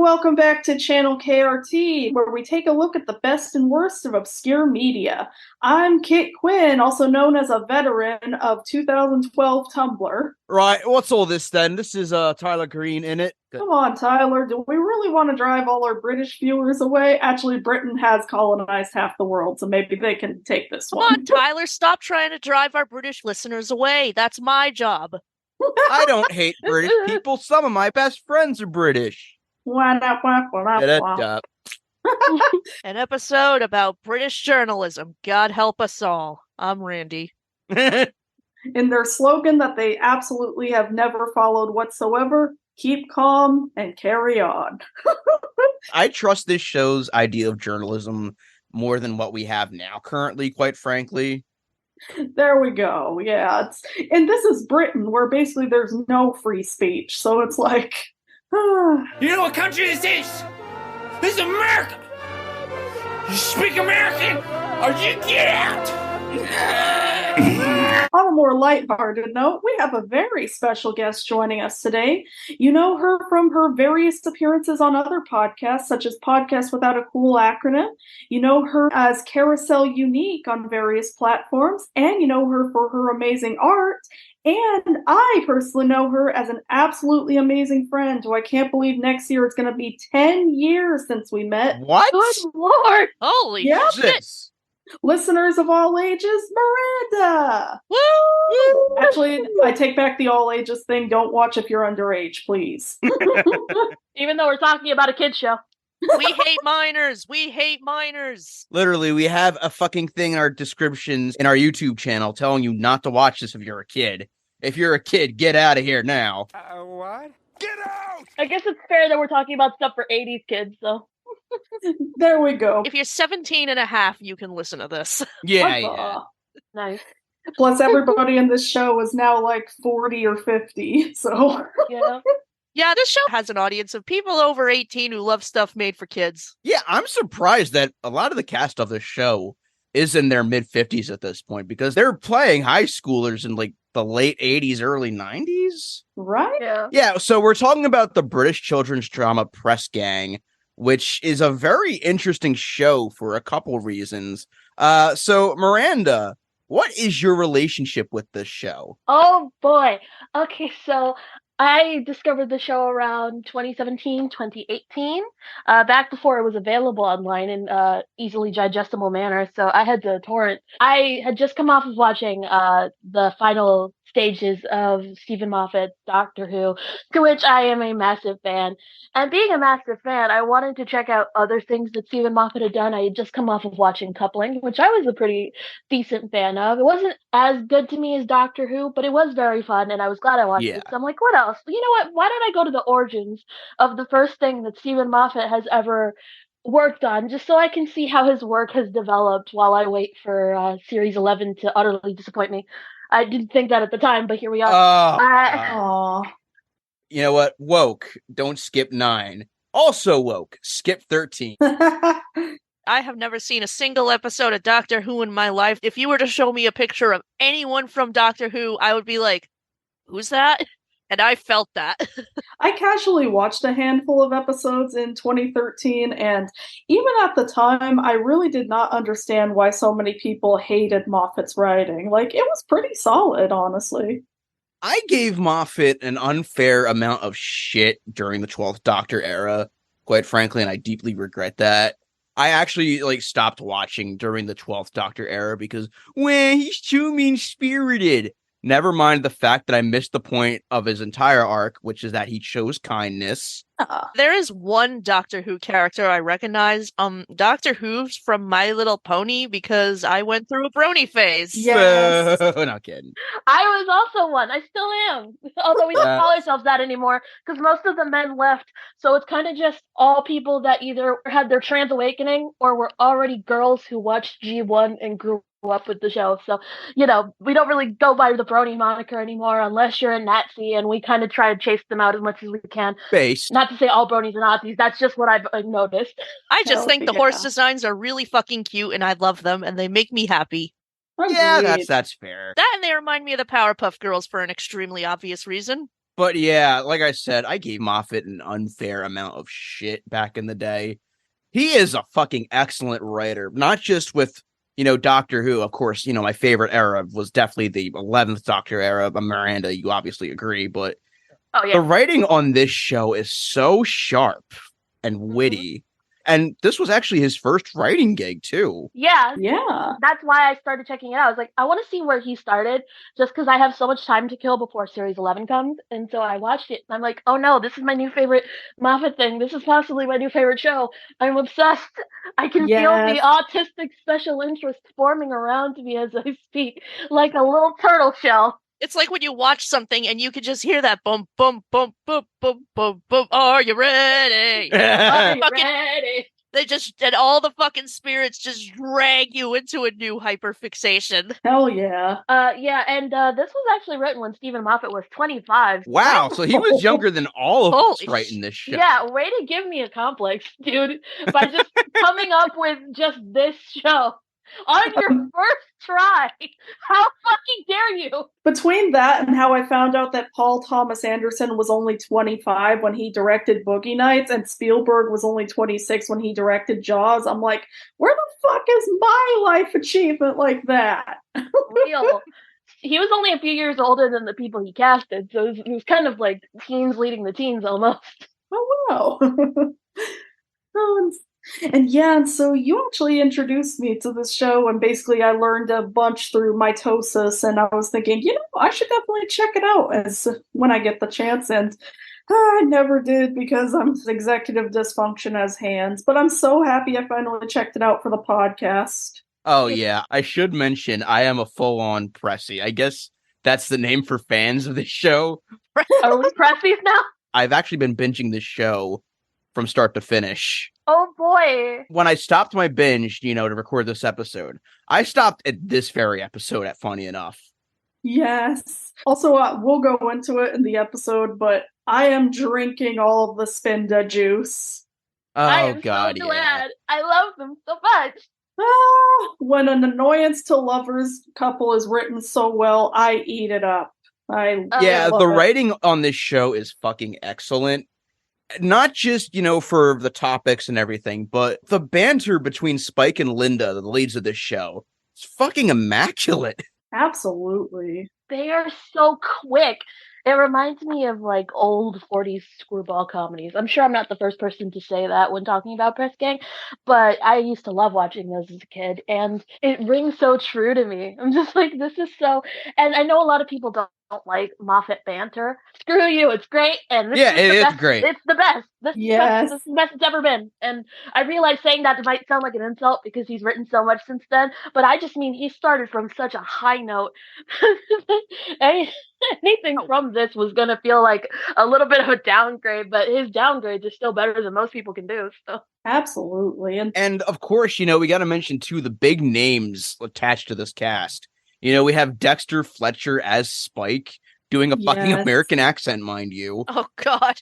welcome back to Channel KRT, where we take a look at the best and worst of obscure media. I'm Kit Quinn, also known as a veteran of 2012 Tumblr. Right, what's all this then? This is Tyler Green in it. Come on, Tyler, do we really want to drive all our British viewers away? Actually, Britain has colonized half the world, so maybe they can take this one. Come on, Tyler, stop trying to drive our British listeners away. That's my job. I don't hate British people. Some of my best friends are British. An episode about British journalism. God help us all. I'm Randy. In their slogan that they absolutely have never followed whatsoever, keep calm and carry on. I trust this show's idea of journalism more than what we have now currently, quite frankly. There we go. Yeah. And this is Britain, where basically there's no free speech. So it's like... You know what country this is? This is America! You speak American, or you get out! On a more lighthearted note, we have a very special guest joining us today. You know her from her various appearances on other podcasts, such as Podcasts Without a Cool Acronym. You know her as Carousel Unique on various platforms, and you know her for her amazing art. And I personally know her as an absolutely amazing friend who I can't believe next year it's going to be 10 years since we met. What? Good Lord! Holy shit! Listeners of all ages, Miranda! Woo! Actually, I take back the all ages thing. Don't watch if you're underage, please. Even though we're talking about a kid's show. We hate minors! We hate minors! Literally, we have a fucking thing in our descriptions in our YouTube channel telling you not to watch this if you're a kid. If you're a kid, get out of here now. What? Get out! I guess it's fair that we're talking about stuff for 80s kids, though. There we go. If you're 17 and a half, you can listen to this. Yeah. Nice. Plus, everybody in this show is now like 40 or 50, so... Yeah. Yeah, this show has an audience of people over 18 who love stuff made for kids. Yeah, I'm surprised that a lot of the cast of the show is in their mid-50s at this point, because they're playing high schoolers in like the late 80s, early 90s. Right? Yeah. Yeah, so we're talking about the British children's drama Press Gang, which is a very interesting show for a couple reasons. So Miranda, what is your relationship with this show? Oh, boy. Okay, so I discovered the show around 2017, 2018, back before it was available online in easily digestible manner, so I had to torrent. I had just come off of watching the final stages of Stephen Moffat's Doctor Who, to which I am a massive fan. And being a massive fan, I wanted to check out other things that Stephen Moffat had done. I had just come off of watching Coupling, which I was a pretty decent fan of. It wasn't as good to me as Doctor Who, but it was very fun, and I was glad I watched it. So I'm like, what else? You know what? Why don't I go to the origins of the first thing that Stephen Moffat has ever worked on, just so I can see how his work has developed while I wait for Series 11 to utterly disappoint me. I didn't think that at the time, but here we are. You know what? Woke. Don't skip 9. Also woke. Skip 13. I have never seen a single episode of Doctor Who in my life. If you were to show me a picture of anyone from Doctor Who, I would be like, who's that? And I felt that. I casually watched a handful of episodes in 2013, and even at the time, I really did not understand why so many people hated Moffat's writing. Like, it was pretty solid, honestly. I gave Moffat an unfair amount of shit during the 12th Doctor era, quite frankly, and I deeply regret that. I actually, stopped watching during the 12th Doctor era because, he's too mean-spirited. Never mind the fact that I missed the point of his entire arc, which is that he chose kindness. There is one Doctor Who character I recognize. Doctor Who's from My Little Pony, because I went through a brony phase. Yes. Not kidding. I was also one. I still am. Although we don't call ourselves that anymore, because most of the men left. So it's kind of just all people that either had their trans awakening or were already girls who watched G1 and grew up with the show. So, we don't really go by the brony moniker anymore unless you're a Nazi, and we kind of try to chase them out as much as we can. Based. Not to say all bronies are Nazis, that's just what I've noticed. I just think the horse designs are really fucking cute, and I love them, and they make me happy. Yeah, that's fair. That, and they remind me of the Powerpuff Girls for an extremely obvious reason. But yeah, like I said, I gave Moffat an unfair amount of shit back in the day. He is a fucking excellent writer, not just with, Doctor Who. Of course, my favorite era was definitely the 11th Doctor era. But Miranda, you obviously agree, but the writing on this show is so sharp and witty. And this was actually his first writing gig, too. Yeah. Yeah. That's why I started checking it out. I was like, I want to see where he started, just because I have so much time to kill before Series 11 comes. And so I watched it, and I'm like, oh no, this is my new favorite Moffat thing. This is possibly my new favorite show. I'm obsessed. I can feel the autistic special interest forming around me as I speak, like a little turtle shell. It's like when you watch something and you can just hear that boom, boom, boom, boom, boom, boom, boom. Are you ready? Are you ready? And all the fucking spirits just drag you into a new hyperfixation. Hell yeah. And this was actually written when Stephen Moffat was 25. Wow, so he was younger than all of us writing this show. Yeah, way to give me a complex, dude, by just coming up with just this show. On your first try. How fucking dare you? Between that and how I found out that Paul Thomas Anderson was only 25 when he directed Boogie Nights and Spielberg was only 26 when he directed Jaws, I'm like, where the fuck is my life achievement like that? Real. He was only a few years older than the people he casted, so it was kind of like teens leading the teens almost. Oh, wow. And so you actually introduced me to this show, and basically I learned a bunch through mitosis, and I was thinking, I should definitely check it out when I get the chance, and I never did because I'm executive dysfunction as hands, but I'm so happy I finally checked it out for the podcast. Oh yeah, I should mention I am a full-on Pressy. I guess that's the name for fans of this show. Are we Pressies now? I've actually been binging this show from start to finish. Oh boy. When I stopped my binge, to record this episode, I stopped at this very episode Funny Enough. Yes. Also, we'll go into it in the episode, but I am drinking all of the Spinda juice. Oh, I am God, so glad. I love them so much. When an annoyance to lovers couple is written so well, I eat it up. The writing on this show is fucking excellent. Not just, for the topics and everything, but the banter between Spike and Linda, the leads of this show, is fucking immaculate. Absolutely. They are so quick. It reminds me of like old 40s screwball comedies. I'm sure I'm not the first person to say that when talking about Press Gang, but I used to love watching those as a kid, and it rings so true to me. I'm just like, this is so... And I know a lot of people don't like Moffat banter. Screw you, it's great. And this is great. It's the best. This is the best it's ever been. And I realize saying that might sound like an insult because he's written so much since then, but I just mean he started from such a high note. Anything from this was going to feel like a little bit of a downgrade, but his downgrades are still better than most people can do. So. Absolutely. And of course, we got to mention too the big names attached to this cast. We have Dexter Fletcher as Spike, doing a fucking American accent, mind you. Oh, God.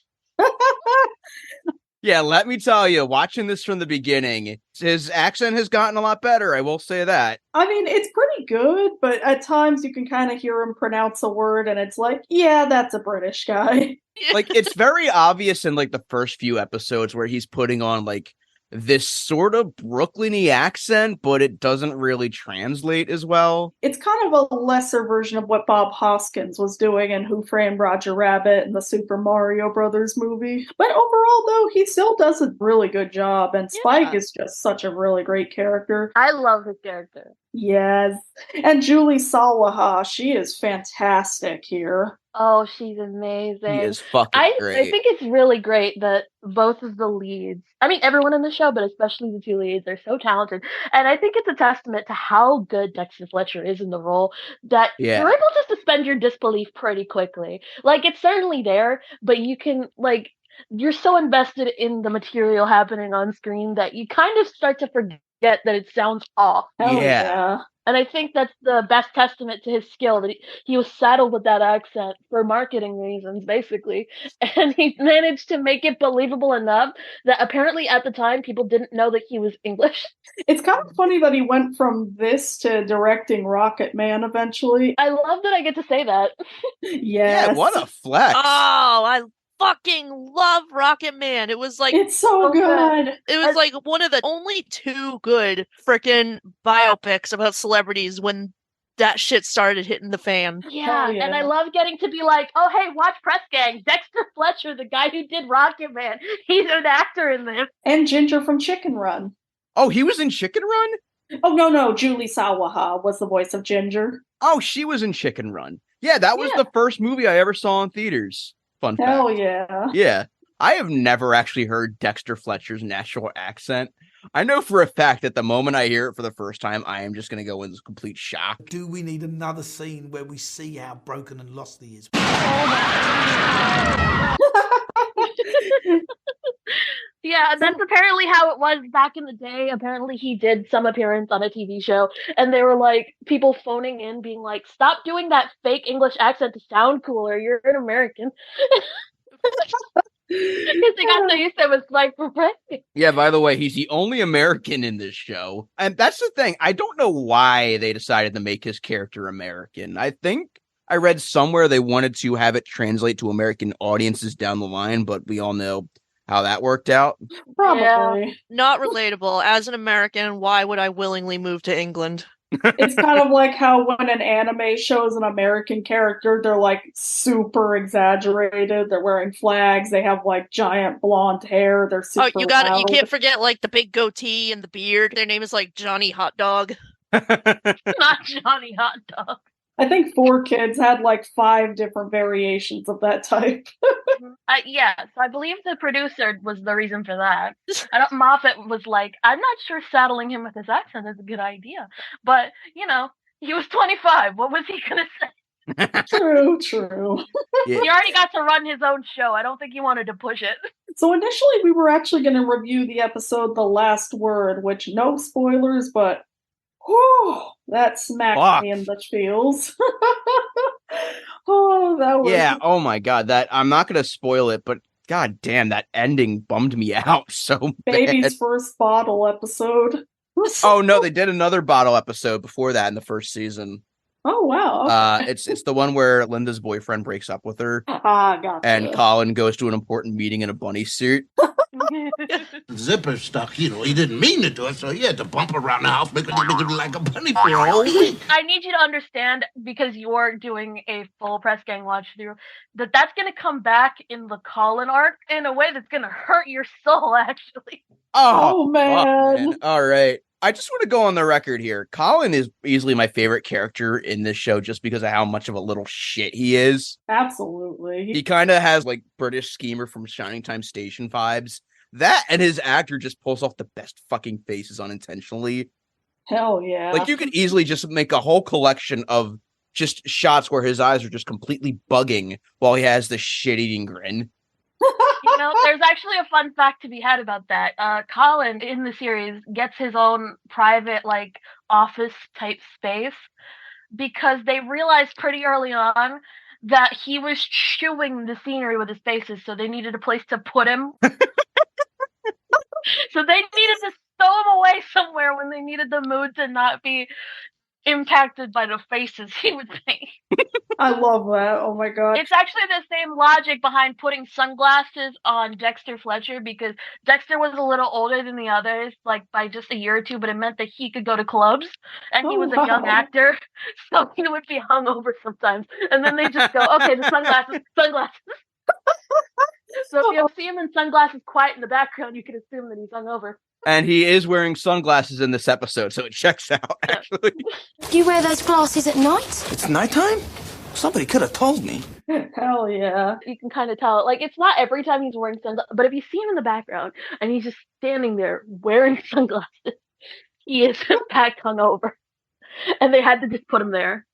Yeah, let me tell you, watching this from the beginning, his accent has gotten a lot better, I will say that. I mean, it's pretty good, but at times you can kind of hear him pronounce a word, and it's like, yeah, that's a British guy. Like, it's very obvious in, like, the first few episodes where he's putting on, like, this sort of Brooklyn-y accent, but it doesn't really translate as well. It's kind of a lesser version of what Bob Hoskins was doing in Who Framed Roger Rabbit and the Super Mario Brothers movie. But overall, though, he still does a really good job, and Spike is just such a really great character. I love his character. Yes. And Julie Salwaha, she is fantastic here. Oh, she's amazing. She is fucking great. I think it's really great that both of the leads, I mean, everyone in the show, but especially the two leads, are so talented. And I think it's a testament to how good Dexter Fletcher is in the role that you're able to suspend your disbelief pretty quickly. Like, it's certainly there, but you can, like, you're so invested in the material happening on screen that you kind of start to forget that it sounds off. Yeah. And I think that's the best testament to his skill, that he was saddled with that accent for marketing reasons, basically. And he managed to make it believable enough that apparently at the time people didn't know that he was English. It's kind of funny that he went from this to directing Rocket Man eventually. I love that I get to say that. Yes. Yeah, what a flex. Oh, I fucking love Rocket Man. It was like It's so good. It was like one of the only 2 good freaking biopics about celebrities when that shit started hitting the fan. Yeah, yeah. and I love getting to be like, oh, hey, watch Press Gang. Dexter Fletcher, the guy who did Rocket Man. He's an actor in this. And Ginger from Chicken Run. Oh, he was in Chicken Run? Oh, no. Julie Sawaha was the voice of Ginger. Oh, she was in Chicken Run. Yeah, that was the first movie I ever saw in theaters. Fun fact. Hell yeah. Yeah. I have never actually heard Dexter Fletcher's natural accent. I know for a fact that the moment I hear it for the first time, I am just going to go into complete shock. Do we need another scene where we see how broken and lost he is? Yeah, that's apparently how it was back in the day. Apparently he did some appearance on a TV show, and they were like, people phoning in being like, stop doing that fake English accent to sound cooler, you're an American. Because they got so used to it was like for pressing. Yeah, by the way, he's the only American in this show. And that's the thing. I don't know why they decided to make his character American. I think I read somewhere they wanted to have it translate to American audiences down the line, but we all know how that worked out. Probably. Yeah. Not relatable. As an American, why would I willingly move to England? It's kind of like how when an anime shows an American character, they're like super exaggerated. They're wearing flags. They have like giant blonde hair. They're super You loud. can't forget like the big goatee and the beard. Their name is like Johnny Hot Dog. Not Johnny Hot Dog. I think 4Kids had like 5 different variations of that type. Yes, I believe the producer was the reason for that. Moffat was like, I'm not sure saddling him with his accent is a good idea. But, you know, he was 25. What was he going to say? True. Yeah. He already got to run his own show. I don't think he wanted to push it. So initially we were actually going to review the episode The Last Word, which no spoilers, but whew, that smacked me in the feels. Oh, that was... Yeah, oh my god, that I'm not going to spoil it, but god damn, that ending bummed me out so bad. Baby's first bottle episode. Oh no, they did another bottle episode before that in the first season. Oh wow. Okay. It's the one where Linda's boyfriend breaks up with her. Gotcha. And Colin goes to an important meeting in a bunny suit. Zipper stuck, you know, he didn't mean to do it, so he had to bump around the house, make it like a bunny for a whole week. I need you to understand, because you're doing a full Press Gang watch through, that's going to come back in the Colin arc in a way that's going to hurt your soul, actually. Oh man. All right. I just want to go on the record here. Colin is easily my favorite character in this show just because of how much of a little shit he is. Absolutely. He kind of has like British schemer from Shining Time Station vibes. That and his actor just pulls off the best fucking faces unintentionally. Hell yeah. Like you could easily just make a whole collection of just shots where his eyes are just completely bugging while he has the shit-eating grin. You know, there's actually a fun fact to be had about that. Colin in the series gets his own private, like, office type space because they realized pretty early on that he was chewing the scenery with his faces, so they needed a place to put him. So they needed to stow him away somewhere when they needed the mood to not be impacted by the faces he would make. I love that. Oh my god. It's actually the same logic behind putting sunglasses on Dexter Fletcher, because Dexter was a little older than the others, like by just a year or two, but it meant that he could go to clubs, and he was a young actor, so he would be hungover sometimes. And then they just go, okay, the sunglasses. So if you see him in sunglasses quiet in the background, you can assume that he's hungover. And he is wearing sunglasses in this episode, so it checks out, actually. Do you wear those glasses at night? It's nighttime? Somebody could have told me. Hell yeah. You can kind of tell. Like, it's not every time he's wearing sunglasses, but if you see him in the background and he's just standing there wearing sunglasses, he is in fact hungover. And they had to just put him there.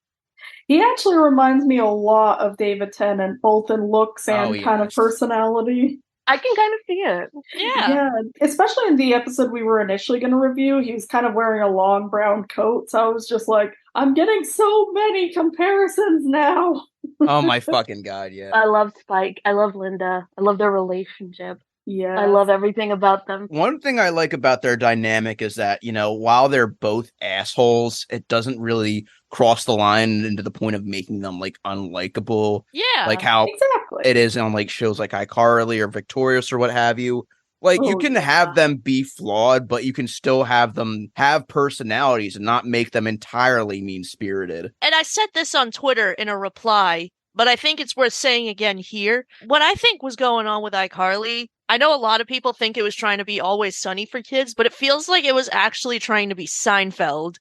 He actually reminds me a lot of David Tennant, both in looks and kind of personality. I can kind of see it. Yeah. Especially in the episode we were initially going to review, he was kind of wearing a long brown coat, so I was just like, I'm getting so many comparisons now. Oh my fucking god, yeah. I love Spike. I love Linda. I love their relationship. Yeah. I love everything about them. One thing I like about their dynamic is that, while they're both assholes, it doesn't really cross the line into the point of making them like unlikable. Yeah. Like how Exactly. it is on like shows like iCarly or Victorious or what have you. Like you can have them be flawed, but you can still have them have personalities and not make them entirely mean-spirited. And I said this on Twitter in a reply, but I think it's worth saying again here. What I think was going on with iCarly, I know a lot of people think it was trying to be Always Sunny for kids, but it feels like it was actually trying to be Seinfeld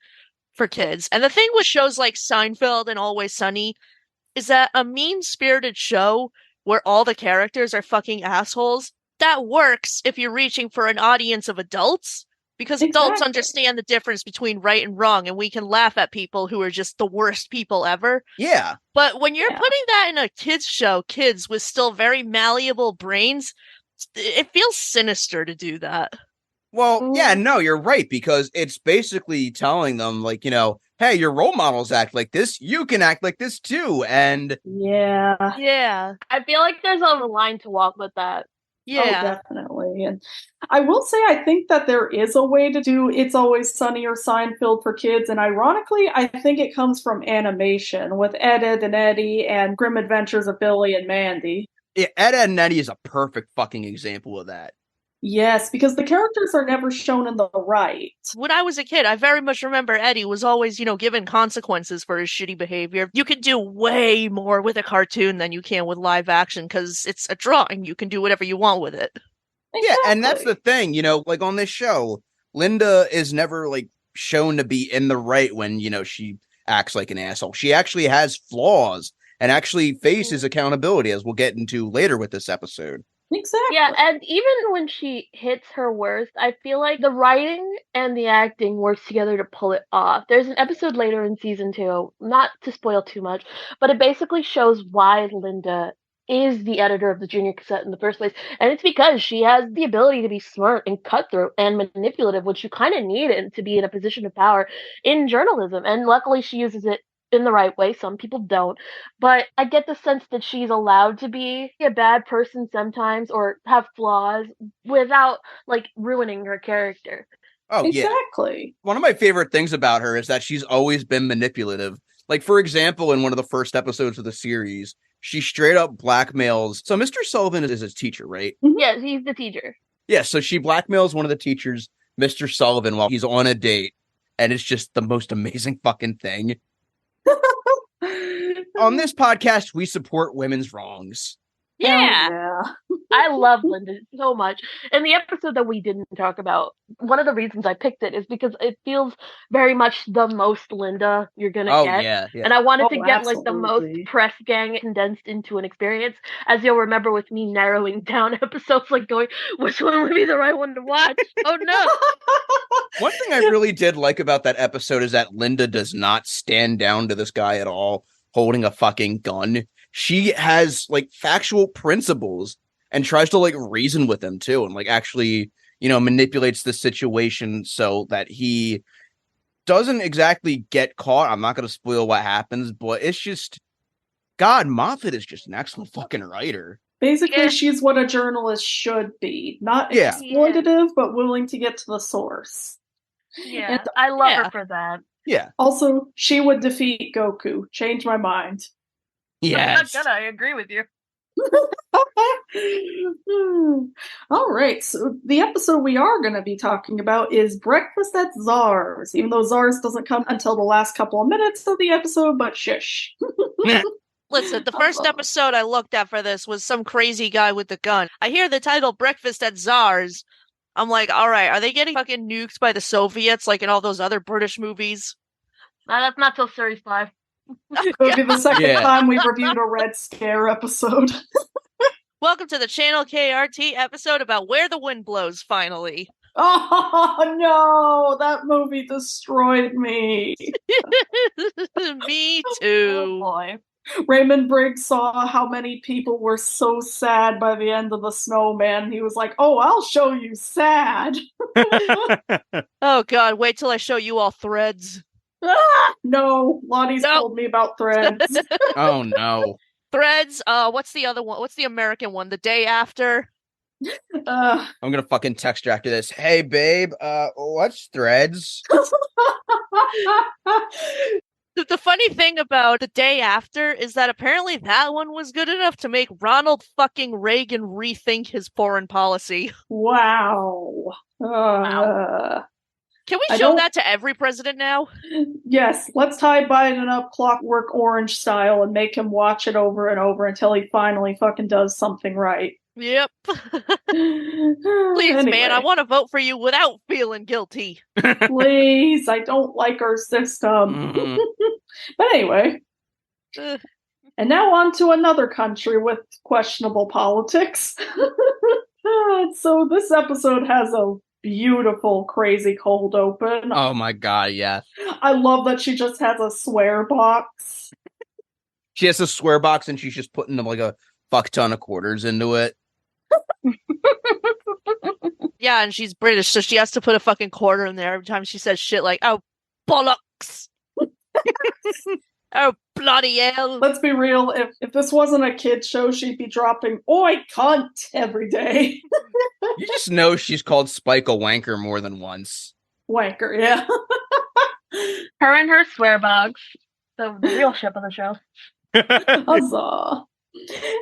for kids. And the thing with shows like Seinfeld and Always Sunny is that a mean-spirited show where all the characters are fucking assholes, that works if you're reaching for an audience of adults, because adults understand the difference between right and wrong, and we can laugh at people who are just the worst people ever. Yeah. But when you're putting that in a kids show, kids with still very malleable brains, it feels sinister to do that. Well, yeah, no, you're right, because it's basically telling them, like, hey, your role models act like this, you can act like this too, and... Yeah. I feel like there's a line to walk with that. Yeah. Oh, definitely. And I will say, I think that there is a way to do It's Always Sunny or Seinfeld for kids, and ironically, I think it comes from animation, with Ed, Edd and Eddy and Grim Adventures of Billy and Mandy. Yeah, Ed, Edd and Eddy is a perfect fucking example of that. Yes, because the characters are never shown in the right. When I was a kid, I very much remember Eddie was always, given consequences for his shitty behavior. You can do way more with a cartoon than you can with live action, because it's a drawing. You can do whatever you want with it. Exactly. Yeah, and that's the thing, like on this show, Linda is never, like, shown to be in the right when, she acts like an asshole. She actually has flaws and actually faces accountability, as we'll get into later with this episode. Exactly. Yeah, and even when she hits her worst, I feel like the writing and the acting works together to pull it off. There's an episode later in season 2, not to spoil too much, but it basically shows why Linda is the editor of the Junior Cassette in the first place. And it's because she has the ability to be smart and cutthroat and manipulative, which you kind of need to be in a position of power in journalism. And luckily she uses it in the right way. Some people don't, but I get the sense that she's allowed to be a bad person sometimes or have flaws without like ruining her character. Oh, exactly. Yeah. One of my favorite things about her is that she's always been manipulative. Like, for example, in one of the first episodes of the series, she straight up blackmails. So Mr. Sullivan is his teacher, right? Yes, he's the teacher. Yeah, so she blackmails one of the teachers, Mr. Sullivan, while he's on a date. And it's just the most amazing fucking thing. On this podcast, we support women's wrongs. Yeah. I love Linda so much. In the episode that we didn't talk about, one of the reasons I picked it is because it feels very much the most Linda you're gonna get. Yeah. And I wanted to get absolutely. like the most press gang condensed into an experience. As you'll remember with me narrowing down episodes, like going, which one would be the right one to watch? Oh no. One thing I really did like about that episode is that Linda does not stand down to this guy at all, holding a fucking gun. She has like factual principles and tries to like reason with him too, and like actually, manipulates the situation so that he doesn't exactly get caught. I'm not going to spoil what happens, but it's just, God, Moffat is just an excellent fucking writer. Basically, she's what a journalist should be. Not exploitative, but willing to get to the source. Yeah, and I love her for that. Yeah. Also, she would defeat Goku. Change my mind. Yes. I agree with you. All right, so the episode we are going to be talking about is Breakfast at Czar'S, even though Czar'S doesn't come until the last couple of minutes of the episode, but shush. Listen, the first episode I looked at for this was some crazy guy with a gun. I hear the title Breakfast at Czar'S. I'm like, all right, are they getting fucking nuked by the Soviets like in all those other British movies? No, that's not till Series 5. It would be the second time we've reviewed a Red Scare episode. Welcome to the Channel KRT episode about Where the Wind Blows, finally. Oh, no, that movie destroyed me. Me too. Oh, boy. Raymond Briggs saw how many people were so sad by the end of The Snowman. He was like, "Oh, I'll show you sad." Oh God, wait till I show you all Threads. No, Lottie's told me about Threads. Oh no. Threads, what's the other one? What's the American one? The Day After? I'm gonna fucking text her after this. Hey babe, what's Threads? The funny thing about The Day After is that apparently that one was good enough to make Ronald fucking Reagan rethink his foreign policy. Wow. Can we show that to every president now? Yes, let's tie Biden up Clockwork Orange style and make him watch it over and over until he finally fucking does something right. Yep. Please, Anyway. man, I want to vote for you without feeling guilty. Please, I don't like our system. But anyway. And now on to another country with questionable politics. So this episode has a beautiful, crazy cold open. Oh my god, yeah. I love that she just has a swear box. She has a swear box and she's just putting like a fuck ton of quarters into it. Yeah, and she's British, so she has to put a fucking quarter in there every time she says shit like, "Oh, bollocks." Oh, bloody hell. Let's be real, if this wasn't a kid show, she'd be dropping "Oi, cunt" every day. You just know she's called Spike a wanker more than once. Wanker, yeah. Her and her swear box. The real ship of the show. Huzzah.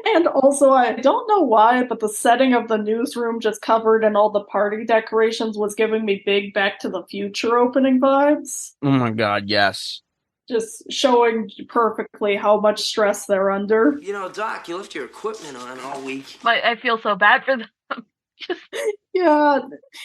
And also, I don't know why, but the setting of the newsroom just covered in all the party decorations was giving me big Back to the Future opening vibes. Oh my god, yes. Just showing perfectly how much stress they're under. You know, Doc, you left your equipment on all week. But I feel so bad for them. Yeah,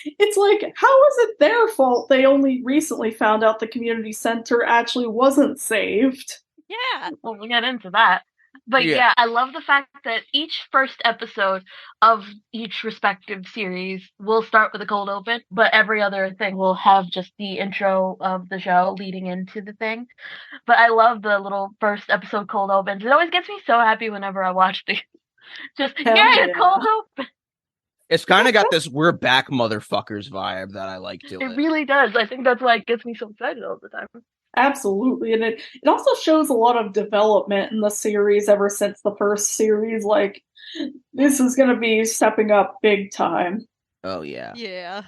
it's like, how is it their fault they only recently found out the community center actually wasn't saved? Yeah. Well, we'll get into that. But yeah, I love the fact that each first episode of each respective series will start with a cold open, but every other thing will have just the intro of the show leading into the thing. But I love the little first episode cold opens. It always gets me so happy whenever I watch these. Just, yeah, cold open! It's kind of got this "we're back motherfuckers" vibe that I like to it. It really does. I think that's why it gets me so excited all the time. Absolutely, and it also shows a lot of development in the series ever since the first series. Like, this is going to be stepping up big time. Oh, yeah. Yeah.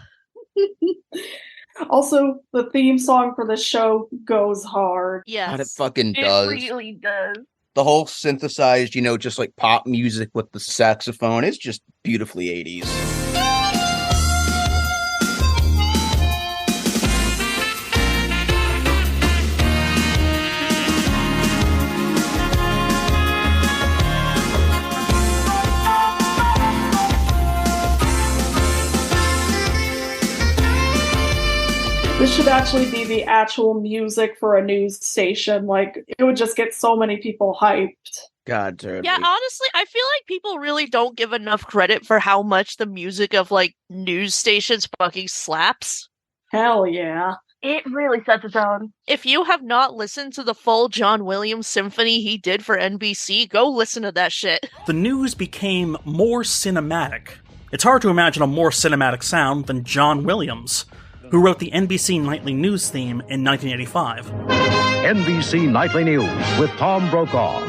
Also, the theme song for this show goes hard. Yes. God, it fucking does. It really does. The whole synthesized, just like pop music with the saxophone is just beautifully 80s. This should actually be the actual music for a news station. Like, it would just get so many people hyped. God, totally. Yeah, honestly, I feel like people really don't give enough credit for how much the music of, like, news stations fucking slaps. Hell yeah. It really sets a tone. If you have not listened to the full John Williams symphony he did for NBC, go listen to that shit. The news became more cinematic. It's hard to imagine a more cinematic sound than John Williams, who wrote the NBC Nightly News theme in 1985. NBC Nightly News with Tom Brokaw.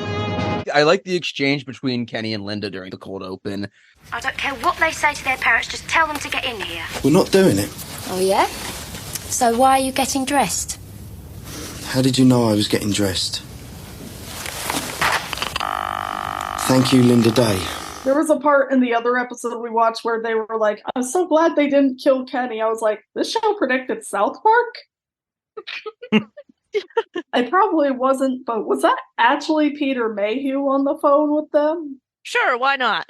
I like the exchange between Kenny and Linda during the cold open. I don't care what they say to their parents, just tell them to get in here. We're not doing it. Oh, yeah? So why are you getting dressed? How did you know I was getting dressed? Thank you, Linda Day. There was a part in the other episode we watched where they were like, I'm so glad they didn't kill Kenny. I was like, this show predicted South Park? I probably wasn't, but was that actually Peter Mayhew on the phone with them? Sure, why not?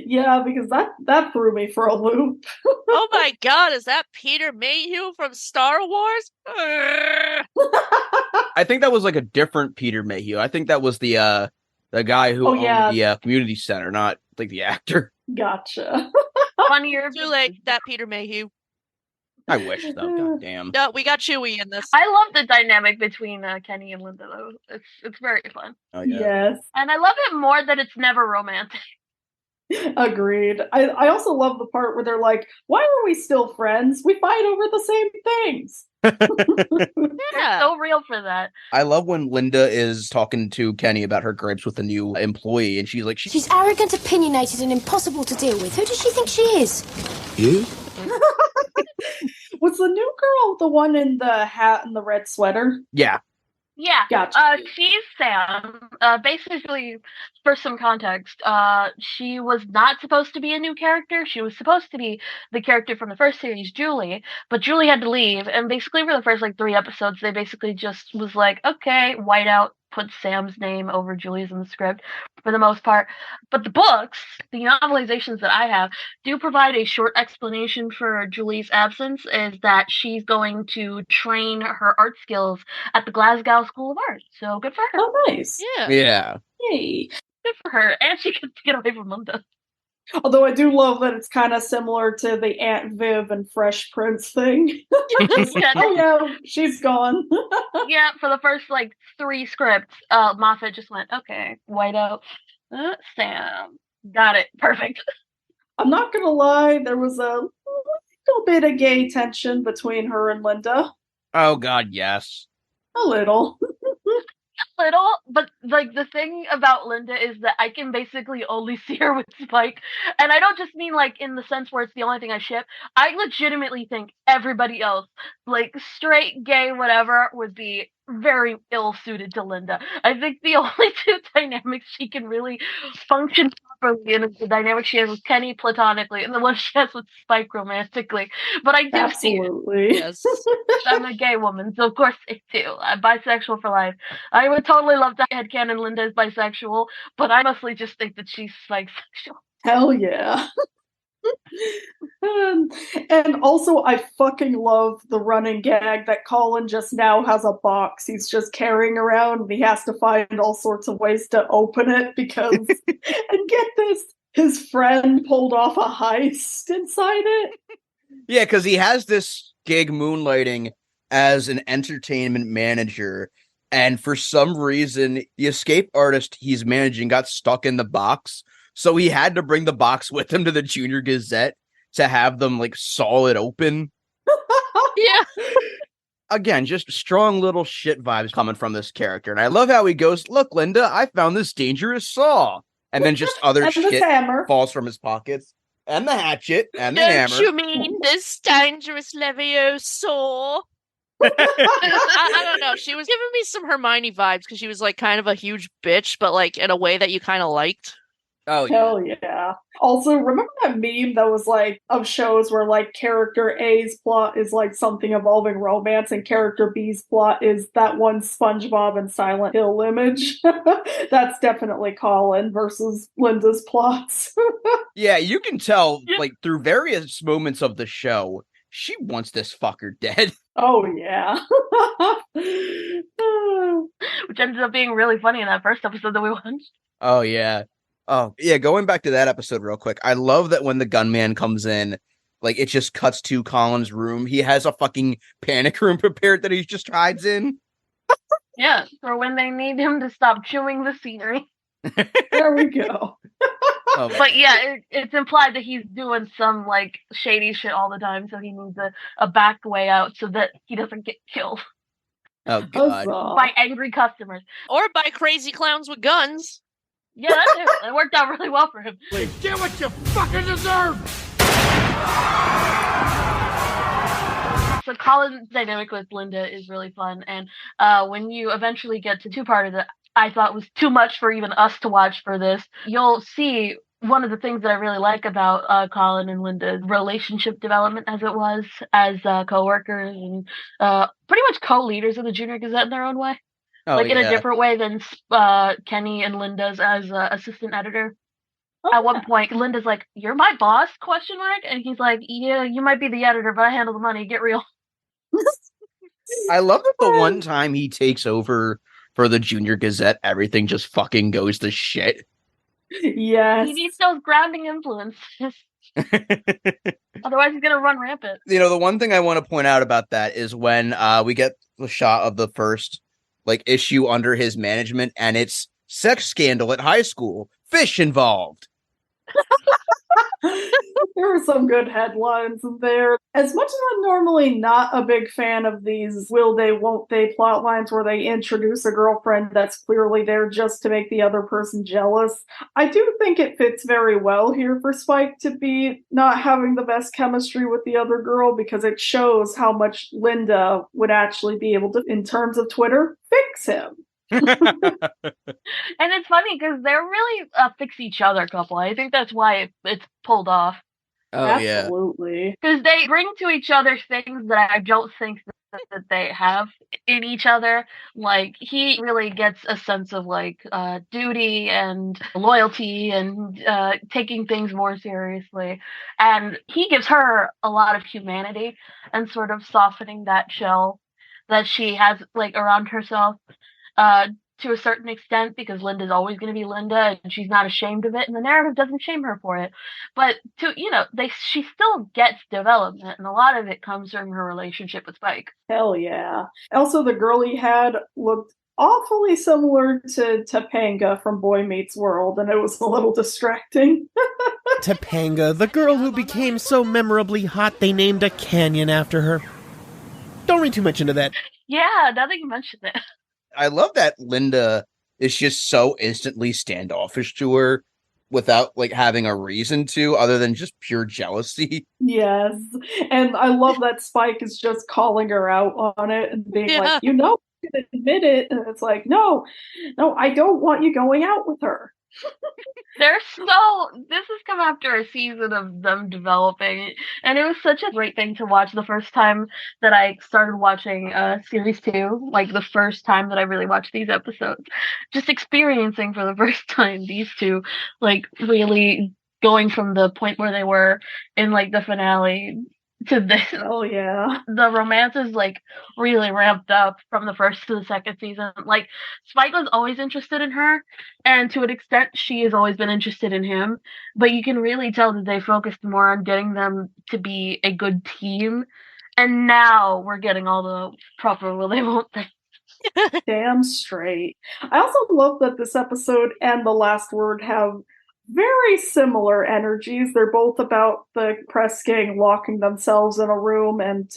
Yeah, because that threw me for a loop. Oh my god, is that Peter Mayhew from Star Wars? I think that was like a different Peter Mayhew. I think that was the guy who owned the community center, not like the actor. Gotcha. Funnier. Too late, that Peter Mayhew. I wish, though. Goddamn. No, we got Chewie in this. I love the dynamic between Kenny and Linda, though. It's very fun. Oh, yeah. Yes. And I love it more that it's never romantic. Agreed. I also love the part where they're like, why are we still friends? We fight over the same things. They're so real for that. I love when Linda is talking to Kenny about her gripes with a new employee, and she's like, She's arrogant, opinionated, and impossible to deal with. Who does she think she is? You? Was the new girl the one in the hat and the red sweater? Yeah. Yeah, Gotcha. She's Sam. Basically, for some context, she was not supposed to be a new character. She was supposed to be the character from the first series, Julie, but Julie had to leave, and basically for the first, 3 episodes, they basically just was like, okay, whiteout, put Sam's name over Julie's in the script, for the most part. But the books, the novelizations that I have, do provide a short explanation for Julie's absence, is that she's going to train her art skills at the Glasgow School of Art. So good for her. Oh, nice. Yeah. Yeah. Yay. Good for her. And she gets to get away from Linda. Although I do love that it's kind of similar to the Aunt Viv and Fresh Prince thing. Oh yeah, she's gone. Yeah, for the first 3 scripts, Moffat just went, okay, white out. Sam. Got it. Perfect. I'm not gonna lie, there was a little bit of gay tension between her and Linda. Oh, God, yes. A little. Little, but the thing about Linda is that I can basically only see her with Spike, and I don't just mean in the sense where it's the only thing I ship. I legitimately think everybody else, straight, gay, whatever, would be very ill-suited to Linda. I think the only 2 dynamics she can really function properly in is the dynamic she has with Kenny platonically and the one she has with Spike romantically. But I do Absolutely. see it. Yes. I'm a gay woman, so of course I do. I'm bisexual for life. I would totally love to headcanon Linda is bisexual, but I mostly just think that she's bisexual. Hell yeah. And also, I fucking love the running gag that Colin just now has a box he's just carrying around, and he has to find all sorts of ways to open it because, and get this, his friend pulled off a heist inside it. Yeah, because he has this gig moonlighting as an entertainment manager, and for some reason, the escape artist he's managing got stuck in the box. So he had to bring the box with him to the Junior Gazette to have them saw it open. Yeah. Again, just strong little shit vibes coming from this character. And I love how he goes, look, Linda, I found this dangerous saw. And then just other shit falls from his pockets. And the hatchet and the hammer. Don't you mean this dangerous Leviosaur? I don't know. She was giving me some Hermione vibes because she was kind of a huge bitch, but in a way that you kind of liked. Oh, yeah. Hell yeah. Also, remember that meme that was of shows where character A's plot is something involving romance and character B's plot is that one SpongeBob and Silent Hill image? That's definitely Colin versus Linda's plots. Yeah, you can tell, through various moments of the show, she wants this fucker dead. Oh, yeah. Which ended up being really funny in that first episode that we watched. Oh, yeah. Oh, yeah, going back to that episode real quick, I love that when the gunman comes in, it just cuts to Colin's room. He has a fucking panic room prepared that he just hides in. Yeah, for when they need him to stop chewing the scenery. There we go. But yeah, it's implied that he's doing some shady shit all the time, so he needs a back way out so that he doesn't get killed. Oh, God. By angry customers. Or by crazy clowns with guns. Yeah, that too. It worked out really well for him. Get what you fucking deserve! So Colin's dynamic with Linda is really fun, and when you eventually get to 2 part that I thought was too much for even us to watch for this, you'll see one of the things that I really like about Colin and Linda's relationship development as it was as co-workers and pretty much co-leaders of the Junior Gazette in their own way. In a different way than Kenny and Linda's as assistant editor. At one point, Linda's like, "You're my boss?" ? And he's like, "Yeah, you might be the editor, but I handle the money. Get real." I love that the one time he takes over for the Junior Gazette, everything just fucking goes to shit. Yes. He needs those grounding influences. Otherwise, he's gonna run rampant. You know, the one thing I want to point out about that is when we get the shot of the first issue under his management, and it's sex scandal at high school, fish involved. There were some good headlines in there. As much as I'm normally not a big fan of these will they, won't they plot lines where they introduce a girlfriend that's clearly there just to make the other person jealous, I do think it fits very well here for Spike to be not having the best chemistry with the other girl, because it shows how much Linda would actually be able to, in terms of Twitter, fix him. And it's funny because they're really a fix each other couple. I think that's why it's pulled off. Oh, absolutely. Because they bring to each other things that I don't think that they have in each other. Like, he really gets a sense of duty and loyalty and taking things more seriously. And he gives her a lot of humanity and sort of softening that shell that she has around herself. To a certain extent, because Linda's always going to be Linda, and she's not ashamed of it, and the narrative doesn't shame her for it. But she still gets development, and a lot of it comes from her relationship with Spike. Hell yeah! Also, the girl he had looked awfully similar to Topanga from Boy Meets World, and it was a little distracting. Topanga, the girl who became so memorably hot they named a canyon after her. Don't read too much into that. Yeah, now that you mentioned it. I love that Linda is just so instantly standoffish to her without having a reason to, other than just pure jealousy. Yes. And I love that Spike is just calling her out on it and being like, you can admit it. And it's like, no, I don't want you going out with her. This has come after a season of them developing, and it was such a great thing to watch the first time that I started watching series 2, the first time that I really watched these episodes, just experiencing for the first time these two really going from the point where they were in the finale to this. Oh yeah, the romance is really ramped up from the first to the second season. Spike was always interested in her, and to an extent she has always been interested in him, but you can really tell that they focused more on getting them to be a good team, and now we're getting all the proper will they won't they. Damn straight. I also love that this episode and The Last Word have very similar energies. They're both about the press gang locking themselves in a room and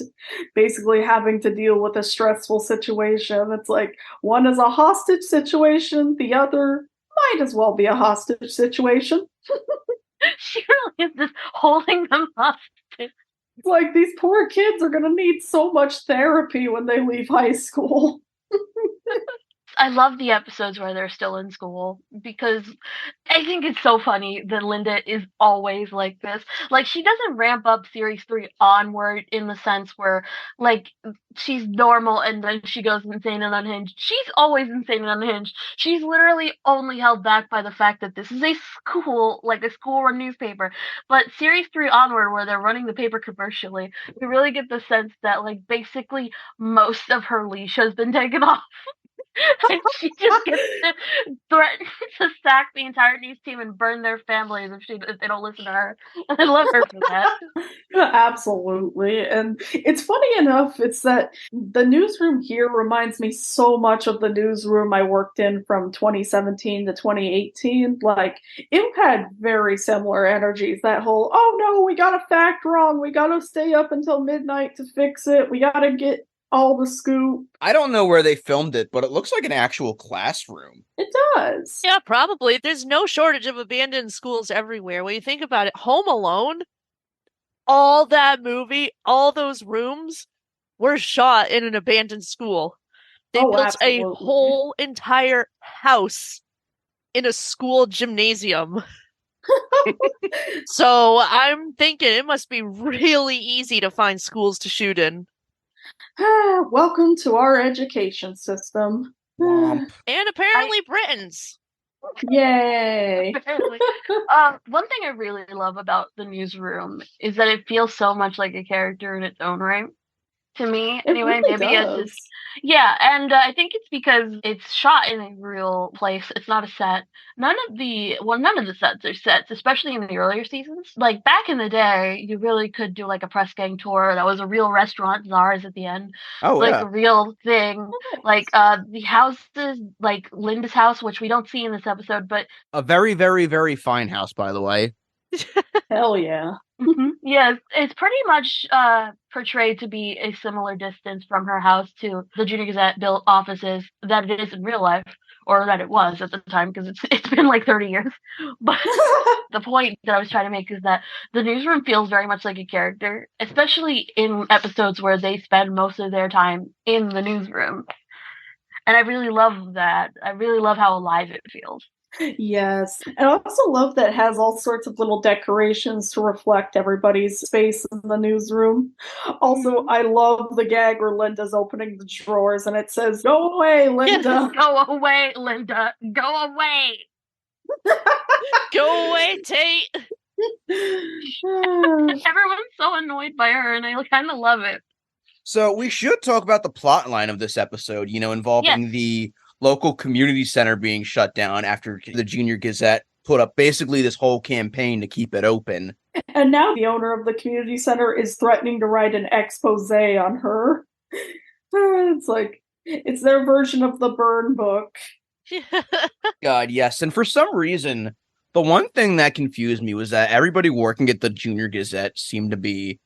basically having to deal with a stressful situation. It's one is a hostage situation, the other might as well be a hostage situation. She really is just holding them hostage. It's these poor kids are going to need so much therapy when they leave high school. I love the episodes where they're still in school, because I think it's so funny that Linda is always like this. She doesn't ramp up series 3 onward in the sense where, she's normal and then she goes insane and unhinged. She's always insane and unhinged. She's literally only held back by the fact that this is a school, a school-run newspaper. But series 3 onward, where they're running the paper commercially, we really get the sense that, basically most of her leash has been taken off. And she just gets to threaten to sack the entire news team and burn their families if they don't listen to her. I love her for that. Absolutely. And it's funny enough, it's that the newsroom here reminds me so much of the newsroom I worked in from 2017 to 2018. It had very similar energies. That whole, oh no, we got a fact wrong. We got to stay up until midnight to fix it. We got to get all the scoop. I don't know where they filmed it, but it looks like an actual classroom. It does. Yeah, probably. There's no shortage of abandoned schools everywhere. When you think about it, Home Alone, all that movie, all those rooms were shot in an abandoned school. They built absolutely. a whole entire house in a school gymnasium. So I'm thinking it must be really easy to find schools to shoot in. Welcome to our education system. Womp. And apparently Britain's. Yay. One thing I really love about the newsroom is that it feels so much like a character in its own right. to me. It Anyway, really maybe it's does. just yeah, and I think it's because it's shot in a real place. It's not a set. None of the sets are sets, especially in the earlier seasons. Like back in the day, you really could do like a press gang tour. That was a real restaurant, Czar'S at the end. Oh, Like yeah. a real thing. Like the houses, like Linda's house, which we don't see in this episode, but A very, very, very fine house, by the way. Hell yeah. yes, it's pretty much portrayed to be a similar distance from her house to the Junior Gazette built offices that it is in real life, or that it was at the time, because it's been like 30 years. But the point that I was trying to make is that the newsroom feels very much like a character, especially in episodes where they spend most of their time in the newsroom. And I really love that. I really love how alive it feels. Yes. And I also love that it has all sorts of little decorations to reflect everybody's space in the newsroom. Also, I love the gag where Linda's opening the drawers and it says, "Go away, Linda." Go away, Linda. Go away. Go away, Tate. Everyone's so annoyed by her, and I kind of love it. So we should talk about the plot line of this episode, involving the local community center being shut down after the Junior Gazette put up basically this whole campaign to keep it open. And now the owner of the community center is threatening to write an expose on her. It's like, it's their version of the burn book. God, yes. And for some reason, the one thing that confused me was that everybody working at the Junior Gazette seemed to be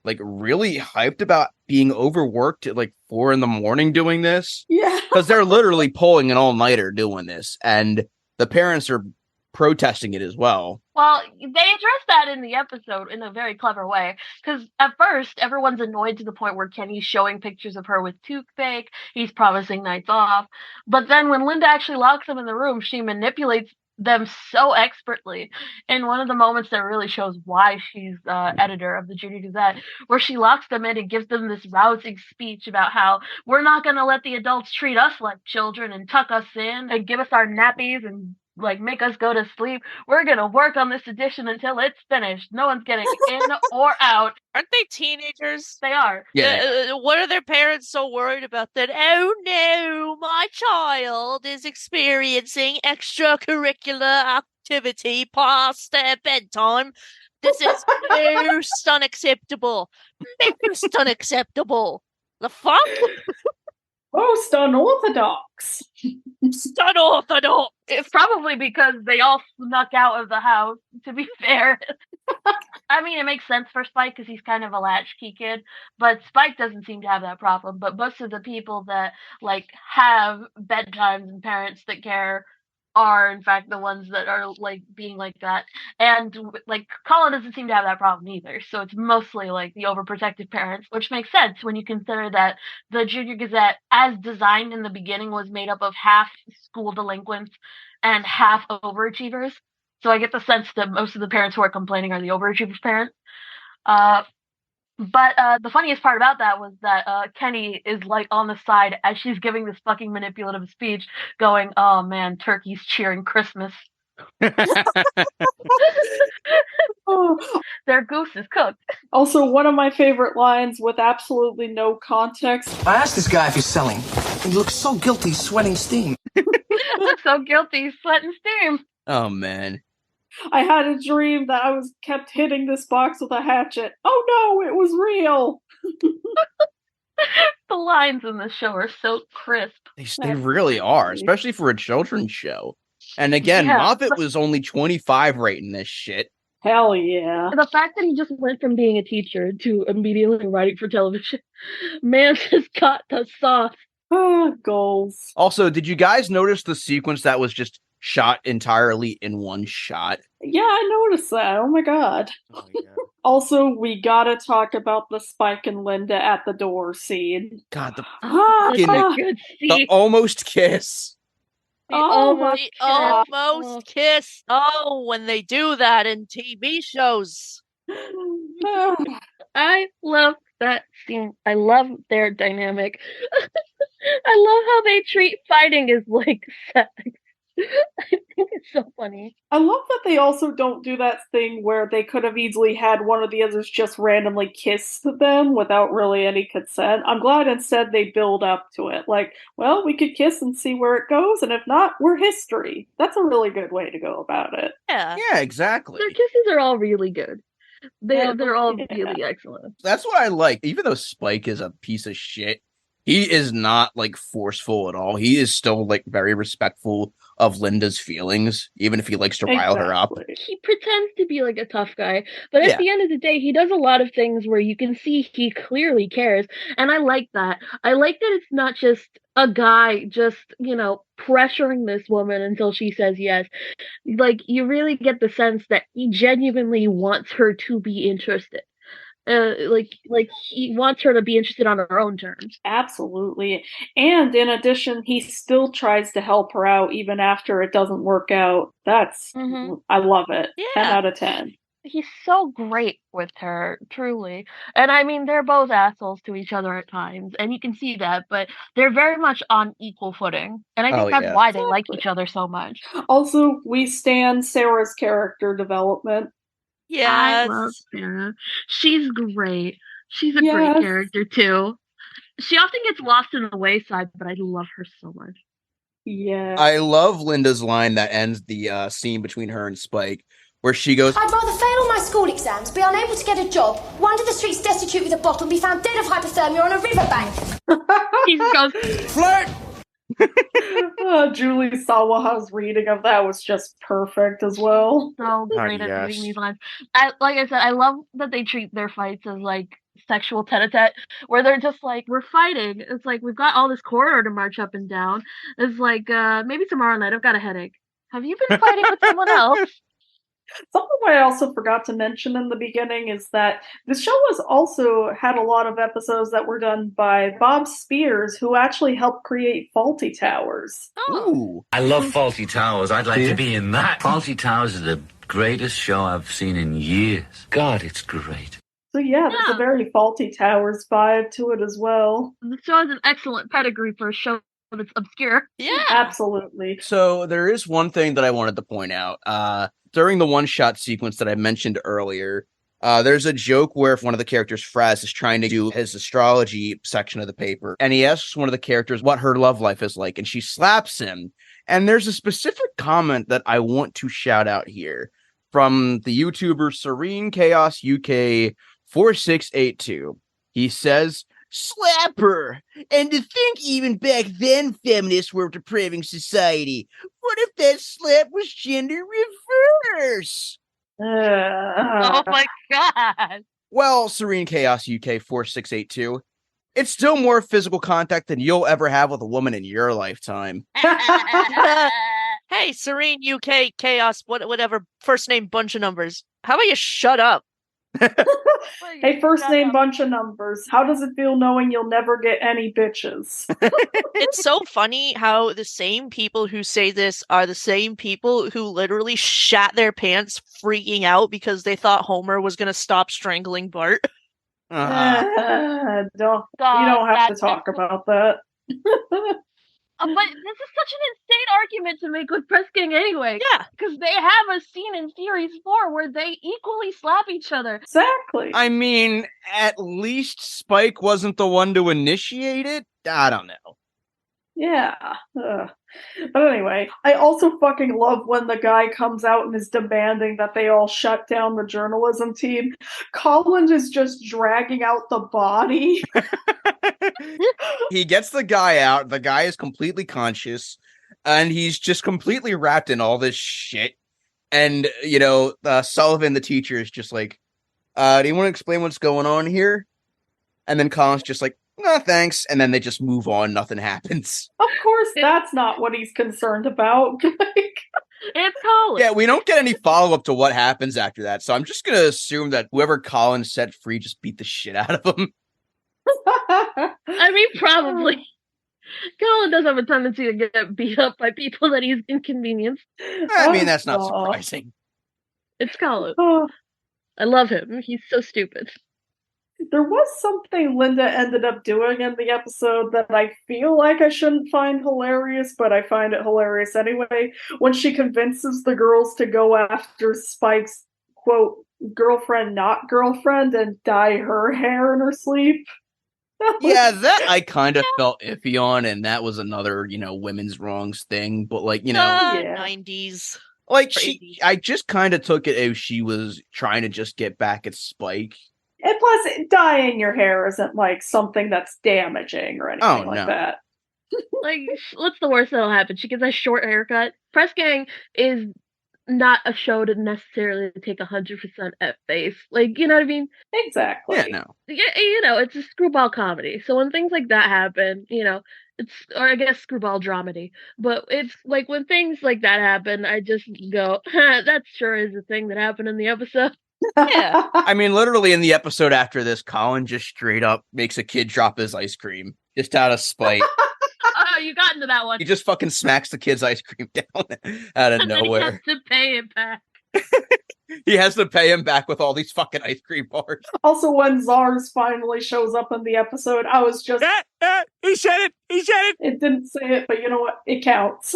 like really hyped about being overworked at like 4 a.m. doing this. Yeah. Because they're literally pulling an all-nighter doing this. And the parents are protesting it as well. Well, they addressed that in the episode in a very clever way. Because at first, everyone's annoyed to the point where Kenny's showing pictures of her with toothpick. He's promising nights off. But then when Linda actually locks them in the room, she manipulates them so expertly. And one of the moments that really shows why she's editor of the Junior Gazette, where she locks them in and gives them this rousing speech about how we're not going to let the adults treat us like children and tuck us in and give us our nappies and like make us go to sleep. We're going to work on this edition until it's finished. No one's getting in or out. Aren't they teenagers? They are. Yeah. What are their parents so worried about that? Oh no, my child is experiencing extracurricular activity past their bedtime. This is most unacceptable. Most unacceptable. The fuck? Most unorthodox. Unorthodox. It's probably because they all snuck out of the house, to be fair. I mean, it makes sense for Spike because he's kind of a latchkey kid, but Spike doesn't seem to have that problem. But most of the people that like have bedtimes and parents that care are in fact the ones that are like being like that. And like Colin doesn't seem to have that problem either. So it's mostly like the overprotective parents, which makes sense when you consider that the Junior Gazette, as designed in the beginning, was made up of half school delinquents and half overachievers. So I get the sense that most of the parents who are complaining are the overachievers parents. But the funniest part about that was that Kenny is like on the side as she's giving this fucking manipulative speech going, "Oh man, turkey's cheering Christmas." Their goose is cooked. Also, one of my favorite lines with absolutely no context. I asked this guy if he's selling. He looks so guilty, sweating steam. Looks so guilty, sweating steam. Oh, man. I had a dream that I was kept hitting this box with a hatchet. Oh no, it was real. The lines in this show are so crisp. They really are, especially for a children's show. And again, Moffat was only 25 rating this shit. Hell yeah. The fact that he just went from being a teacher to immediately writing for television, man just got the sauce. Goals. Also, did you guys notice the sequence that was just shot entirely in one shot? Yeah, I noticed that. Oh my god. Oh, yeah. Also, we gotta talk about the Spike and Linda at the door scene. God, the the almost kiss. Almost kiss. Oh, when they do that in TV shows. I love that scene. I love their dynamic. I love how they treat fighting as like sex. I think it's so funny. I love that they also don't do that thing where they could have easily had one of the others just randomly kiss them without really any consent. I'm glad instead they build up to it. Like, well, we could kiss and see where it goes, and if not, we're history. That's a really good way to go about it. Yeah. Yeah, exactly. Their kisses are all really good. They're all really excellent. That's what I like. Even though Spike is a piece of shit, he is not like forceful at all. He is still like very respectful of Linda's feelings, even if he likes to rile her up. He pretends to be like a tough guy, but at the end of the day, he does a lot of things where you can see he clearly cares, and I like that. I like that it's not just a guy just, pressuring this woman until she says yes. Like, you really get the sense that he genuinely wants her to be interested. Like he wants her to be interested on her own terms. Absolutely. And in addition, he still tries to help her out even after it doesn't work out. I love it. Yeah. 10 out of 10. He's so great with her, truly. And I mean, they're both assholes to each other at times, and you can see that, but they're very much on equal footing. And I think that's why they like each other so much. Also, we stand Sarah's character development. I love Sarah. She's great. She's a great character, too. She often gets lost in the wayside, but I love her so much. Yeah. I love Linda's line that ends the scene between her and Spike, where she goes, I'd rather fail all my school exams, be unable to get a job, wander the streets destitute with a bottle, and be found dead of hypothermia on a riverbank. She goes, flirt! Julie Sawaha's reading of that was just perfect as well. So great at reading these lines. Like I said, I love that they treat their fights as like sexual tete-a-tete, where they're just like, we're fighting. It's like, we've got all this corridor to march up and down. It's like, maybe tomorrow night I've got a headache. Have you been fighting with someone else? Something I also forgot to mention in the beginning is that the show has also had a lot of episodes that were done by Bob Spears, who actually helped create Faulty Towers. Ooh. I love Faulty Towers. I'd like to be in that. Faulty Towers is the greatest show I've seen in years. God, it's great. So yeah, there's a very Faulty Towers vibe to it as well. The show has an excellent pedigree for a show that's obscure. Yeah. Absolutely. So there is one thing that I wanted to point out. During the one-shot sequence that I mentioned earlier, there's a joke where one of the characters, Fraz, is trying to do his astrology section of the paper, and he asks one of the characters what her love life is like, and she slaps him. And there's a specific comment that I want to shout out here from the YouTuber Serene Chaos UK 4682. He says, "Slap her! And to think even back then feminists were depraving society. What if that slap was gender reverse?" Oh my god. Well, Serene Chaos UK 4682, it's still more physical contact than you'll ever have with a woman in your lifetime. Hey, Serene UK Chaos, whatever first name bunch of numbers. How about you shut up? Hey, first name bunch of numbers. How does it feel knowing you'll never get any bitches? It's so funny how the same people who say this are the same people who literally shat their pants freaking out because they thought Homer was going to stop strangling Bart. You don't have to talk about that. But this is such an insane argument to make with Press Gang anyway. Yeah. Because they have a scene in Series 4 where they equally slap each other. Exactly. I mean, at least Spike wasn't the one to initiate it? I don't know. Yeah. But anyway, I also fucking love when the guy comes out and is demanding that they all shut down the journalism team. Colin is just dragging out the body. He gets the guy out. The guy is completely conscious, and he's just completely wrapped in all this shit. And, Sullivan, the teacher, is just like, do you want to explain what's going on here? And then Colin's just like, no, thanks. And then they just move on. Nothing happens. Of course, that's not what he's concerned about. It's Colin. Yeah, we don't get any follow-up to what happens after that. So I'm just going to assume that whoever Colin set free just beat the shit out of him. I mean, probably. Colin does have a tendency to get beat up by people that he's inconvenienced. I mean, that's not surprising. It's Colin. I love him. He's so stupid. There was something Linda ended up doing in the episode that I feel like I shouldn't find hilarious, but I find it hilarious anyway. When she convinces the girls to go after Spike's, quote, girlfriend, not girlfriend, and dye her hair in her sleep. Yeah, that I kind of felt iffy on, and that was another, women's wrongs thing. But, like, 90s. Like, I just kind of took it as she was trying to just get back at Spike. And plus, dyeing your hair isn't, like, something that's damaging or anything like that. Like, what's the worst that'll happen? She gets a short haircut. Press Gang is not a show to necessarily take 100% at face. Like, you know what I mean? Exactly. Yeah, no. Yeah, it's a screwball comedy. So when things like that happen, or I guess screwball dramedy. But it's like when things like that happen, I just go, that sure is a thing that happened in the episode. Yeah. I mean, literally in the episode after this, Colin just straight up makes a kid drop his ice cream just out of spite. Oh, you got into that one. He just fucking smacks the kid's ice cream down out of and nowhere. Then he has to pay it back. He has to pay him back with all these fucking ice cream bars. Also, when Czar'S finally shows up in the episode, I was just... He said it! He said it! It didn't say it, but you know what? It counts.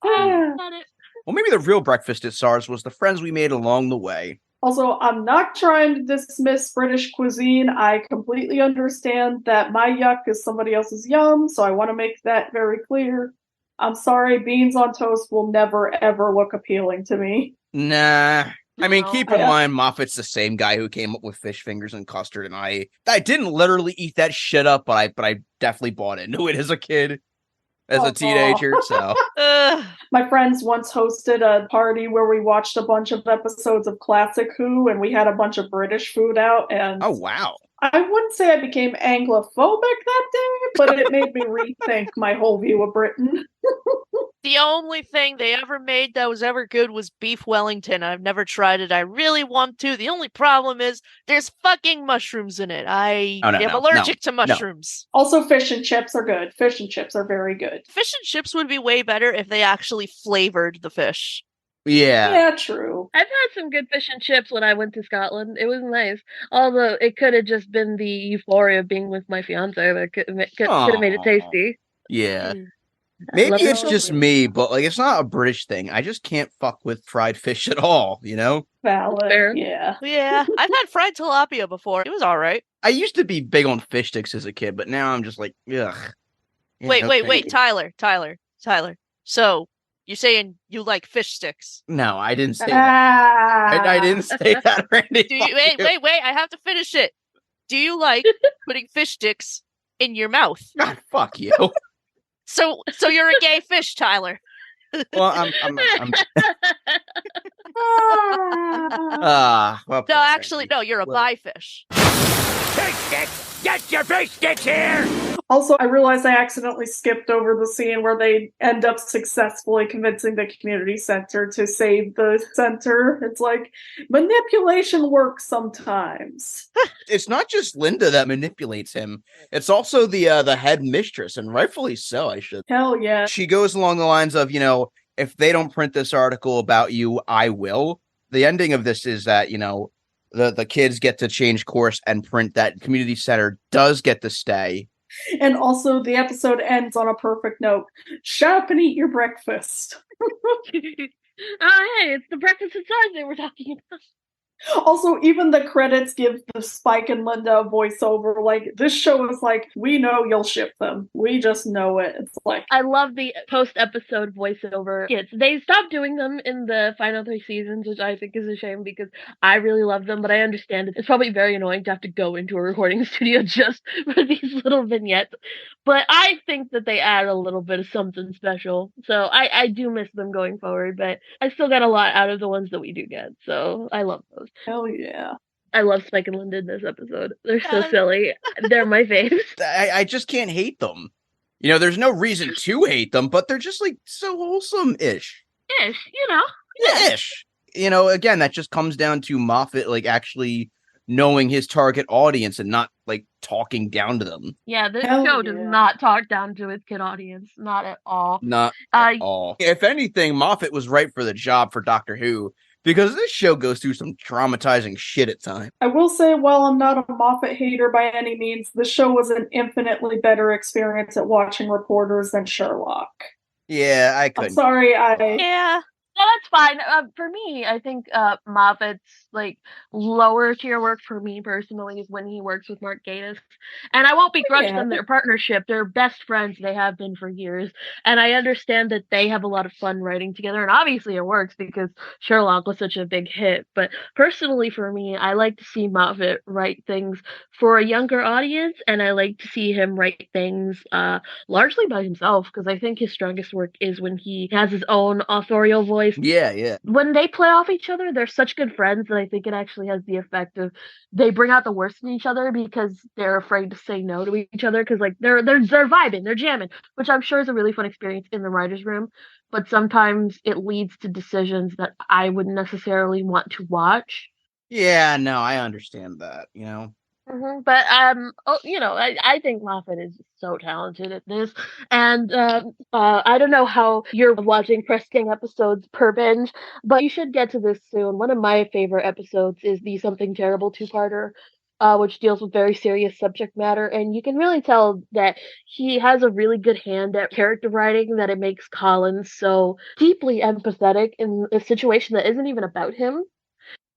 Well, maybe the real breakfast at Czar'S was the friends we made along the way. Also, I'm not trying to dismiss British cuisine. I completely understand that my yuck is somebody else's yum, so I want to make that very clear. I'm sorry, beans on toast will never, ever look appealing to me. Nah. I mean, keep in mind, Moffat's the same guy who came up with fish fingers and custard, and I didn't literally eat that shit up, but I definitely bought into it as a kid. As a teenager, so. My friends once hosted a party where we watched a bunch of episodes of Classic Who, and we had a bunch of British food out, and... Oh, wow. I wouldn't say I became Anglophobic that day, but it made me rethink my whole view of Britain. The only thing they ever made that was ever good was beef Wellington. I've never tried it. I really want to. The only problem is there's fucking mushrooms in it. I am allergic to mushrooms. Also, fish and chips are good. Fish and chips are very good. Fish and chips would be way better if they actually flavored the fish. Yeah. Yeah, true. I've had some good fish and chips when I went to Scotland. It was nice. Although it could have just been the euphoria of being with my fiance that could have made it tasty. Yeah. Maybe it's just me, but like it's not a British thing. I just can't fuck with fried fish at all, Valid. Fair. Yeah. Yeah. I've had fried tilapia before. It was all right. I used to be big on fish sticks as a kid, but now I'm just like, ugh. Yeah, wait, Tyler. So, you're saying you like fish sticks? No, I didn't say that. I didn't say that, Randy. Wait, I have to finish it. Do you like putting fish sticks in your mouth? God, fuck you. So you're a gay fish, Tyler. Well, I'm no, actually, no, you're a bi fish. Fish sticks! Get your fish sticks here! Also, I realized I accidentally skipped over the scene where they end up successfully convincing the community center to save the center. It's like, manipulation works sometimes. It's not just Linda that manipulates him. It's also the head mistress, and rightfully so, I should. Hell yeah. She goes along the lines of, if they don't print this article about you, I will. The ending of this is that, the kids get to change course and print that community center does get to stay. And also, the episode ends on a perfect note. Shut up and eat your breakfast. Oh, hey, it's the breakfast inside they were talking about. Also, even the credits give the Spike and Linda a voiceover. Like, this show is like, we know you'll ship them. We just know it. It's like... I love the post-episode voiceover skits. They stopped doing them in the final 3 seasons, which I think is a shame because I really love them, but I understand it's probably very annoying to have to go into a recording studio just for these little vignettes. But I think that they add a little bit of something special. So I do miss them going forward, but I still got a lot out of the ones that we do get. So I love those. Hell yeah. I love Spike and Linda in this episode. They're so silly. They're my faves. I just can't hate them. There's no reason to hate them, but they're just like so wholesome-ish. Ish, Yeah, ish. Again, that just comes down to Moffat like actually knowing his target audience and not like talking down to them. Yeah, this show does not talk down to its kid audience. Not at all. Not at all. If anything, Moffat was right for the job for Doctor Who, Because this show goes through some traumatizing shit at times. I will say, while I'm not a Moffat hater by any means, the show was an infinitely better experience at watching reporters than Sherlock. Yeah, I I'm couldn't. sorry, Yeah. No, that's fine. For me, I think Moffat's like lower tier work for me personally is when he works with Mark Gatiss, and I won't begrudge them their partnership. They're best friends; they have been for years, and I understand that they have a lot of fun writing together. And obviously, it works because Sherlock was such a big hit. But personally, for me, I like to see Moffat write things for a younger audience, and I like to see him write things largely by himself because I think his strongest work is when he has his own authorial voice. Yeah. When they play off each other, they're such good friends that I think it actually has the effect of they bring out the worst in each other because they're afraid to say no to each other because like they're vibing, they're jamming, which I'm sure is a really fun experience in the writers' room. But sometimes it leads to decisions that I wouldn't necessarily want to watch. Yeah, no, I understand that. But I think Moffat is so talented at this, and I don't know how you're watching Press Gang episodes per binge, but you should get to this soon. One of my favorite episodes is the Something Terrible two-parter, which deals with very serious subject matter, and you can really tell that he has a really good hand at character writing. That it makes Colin so deeply empathetic in a situation that isn't even about him.